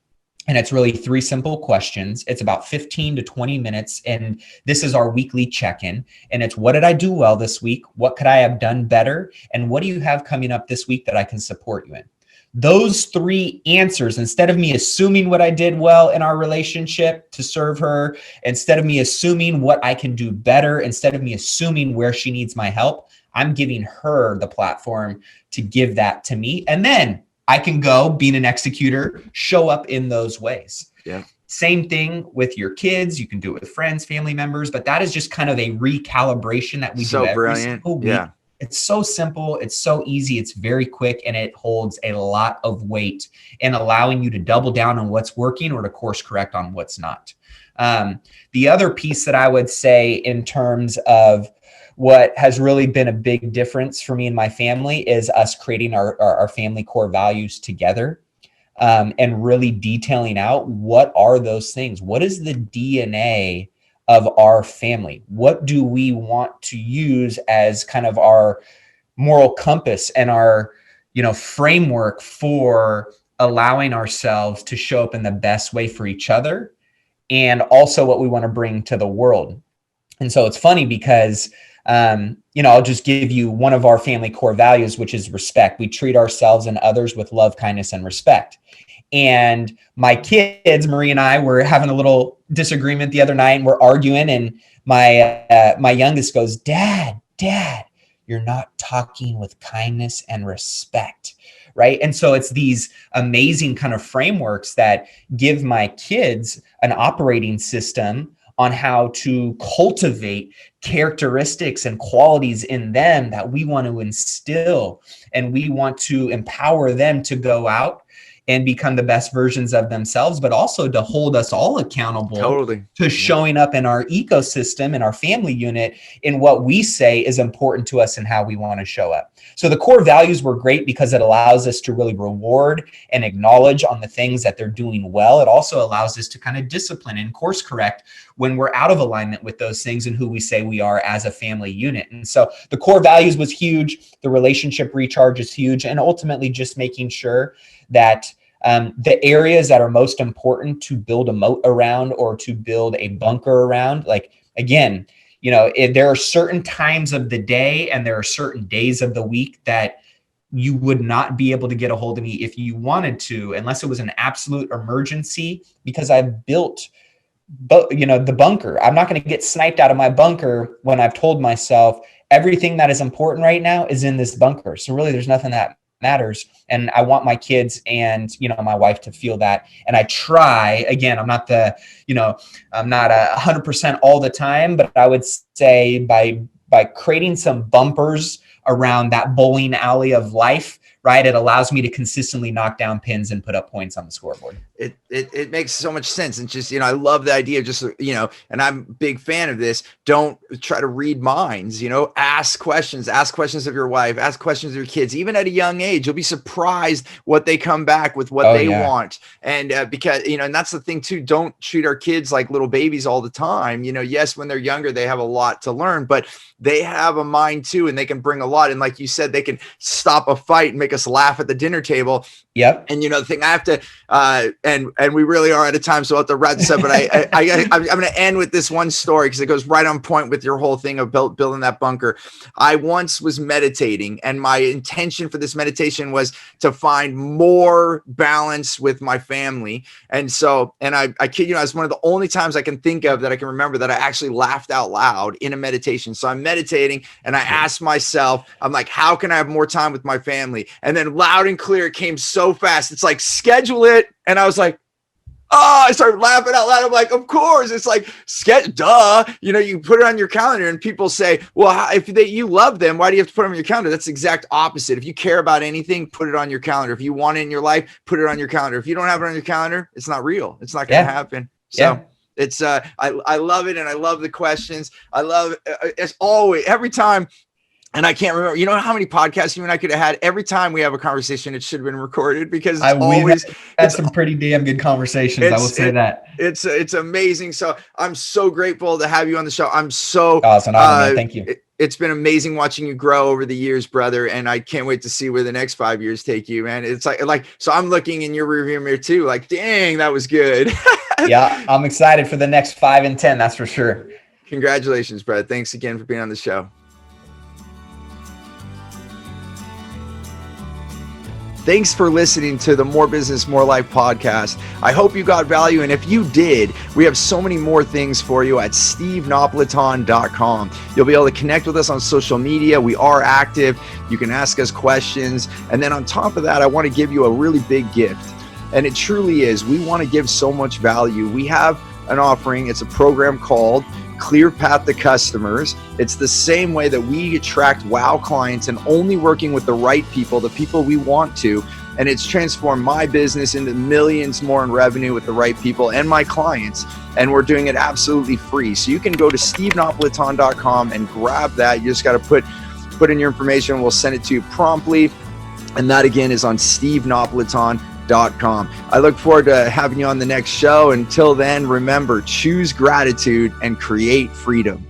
And it's really 3 simple questions. It's about 15 to 20 minutes. And this is our weekly check-in. And it's, what did I do well this week? What could I have done better? And what do you have coming up this week that I can support you in? Those 3 answers, instead of me assuming what I did well in our relationship to serve her, instead of me assuming what I can do better, instead of me assuming where she needs my help, I'm giving her the platform to give that to me. And then I can go, being an executor, show up in those ways. Yeah. Same thing with your kids. You can do it with friends, family members, but that is just kind of a recalibration that we do every single week. Yeah. It's so simple. It's so easy. It's very quick, and it holds a lot of weight in allowing you to double down on what's working or to course correct on what's not. The other piece that I would say in terms of what has really been a big difference for me and my family is us creating our family core values together, and really detailing out what are those things. What is the DNA of our family? What do we want to use as kind of our moral compass and our, framework for allowing ourselves to show up in the best way for each other, and also what we want to bring to the world. And so it's funny because I'll just give you one of our family core values, which is respect. We treat ourselves and others with love, kindness, and respect. And my kids, Marie and I, were having a little disagreement the other night, and we're arguing. And my youngest goes, Dad, you're not talking with kindness and respect. Right. And so it's these amazing kind of frameworks that give my kids an operating system on how to cultivate characteristics and qualities in them that we want to instill, and we want to empower them to go out and become the best versions of themselves, but also to hold us all accountable to showing up in our ecosystem and our family unit in what we say is important to us and how we want to show up. So the core values were great because it allows us to really reward and acknowledge on the things that they're doing well. It also allows us to kind of discipline and course correct when we're out of alignment with those things and who we say we are as a family unit. And so the core values was huge. The relationship recharge is huge. And ultimately just making sure that the areas that are most important to build a moat around or to build a bunker around, like, again, there are certain times of the day and there are certain days of the week that you would not be able to get a hold of me if you wanted to, unless it was an absolute emergency, because I've built the bunker. I'm not going to get sniped out of my bunker when I've told myself everything that is important right now is in this bunker. So really there's nothing that matters. And I want my kids and, my wife to feel that. And I try, again, I'm not 100% all the time, but I would say by creating some bumpers around that bowling alley of life, right? It allows me to consistently knock down pins and put up points on the scoreboard. It makes so much sense. And just, I love the idea of just, and I'm a big fan of this. Don't try to read minds, ask questions of your wife, ask questions of your kids, even at a young age. You'll be surprised what they come back with, what they want. And because, and that's the thing too, don't treat our kids like little babies all the time. Yes, when they're younger, they have a lot to learn, but they have a mind too, and they can bring a lot. And like you said, they can stop a fight and make us laugh at the dinner table. Yep. And the thing I have to, and we really are out of time, so I'll have to wrap this up. But I'm going to end with this one story because it goes right on point with your whole thing of building that bunker. I once was meditating, and my intention for this meditation was to find more balance with my family. And so, and I kid you not, it's one of the only times I can think of that I can remember that I actually laughed out loud in a meditation. So I'm meditating, and I asked myself, I'm like, how can I have more time with my family? And then loud and clear, it came so fast. It's like, schedule it. And I was like, I started laughing out loud. I'm like, of course. It's like, duh. You put it on your calendar, and people say, well, if you love them, why do you have to put them on your calendar? That's the exact opposite. If you care about anything, put it on your calendar. If you want it in your life, put it on your calendar. If you don't have it on your calendar, it's not real. It's not going to happen. So it's, I love it. And I love the questions. I love it's always, every time. And I can't remember, how many podcasts you and I could have had. Every time we have a conversation, it should have been recorded because it's had some pretty damn good conversations. I will say that. It's amazing. So I'm so grateful to have you on the show. I'm so awesome. Thank you. It's been amazing watching you grow over the years, brother. And I can't wait to see where the next 5 years take you, man. It's like, so I'm looking in your rearview mirror too. Like, dang, that was good. Yeah. I'm excited for the next 5 and 10. That's for sure. Congratulations, brother. Thanks again for being on the show. Thanks for listening to the More Business, More Life podcast. I hope you got value. And if you did, we have so many more things for you at stevenapolitan.com. You'll be able to connect with us on social media. We are active. You can ask us questions. And then on top of that, I want to give you a really big gift. And it truly is. We want to give so much value. We have an offering. It's a program called Clear Path to Customers. It's the same way that we attract wow clients and only working with the right people, the people we want to. And it's transformed my business into millions more in revenue with the right people and my clients. And we're doing it absolutely free. So you can go to stevenapolitan.com and grab that. You just got to put in your information. We'll send it to you promptly. And that again is on stevenapolitan.com. I look forward to having you on the next show. Until then, remember, choose gratitude and create freedom.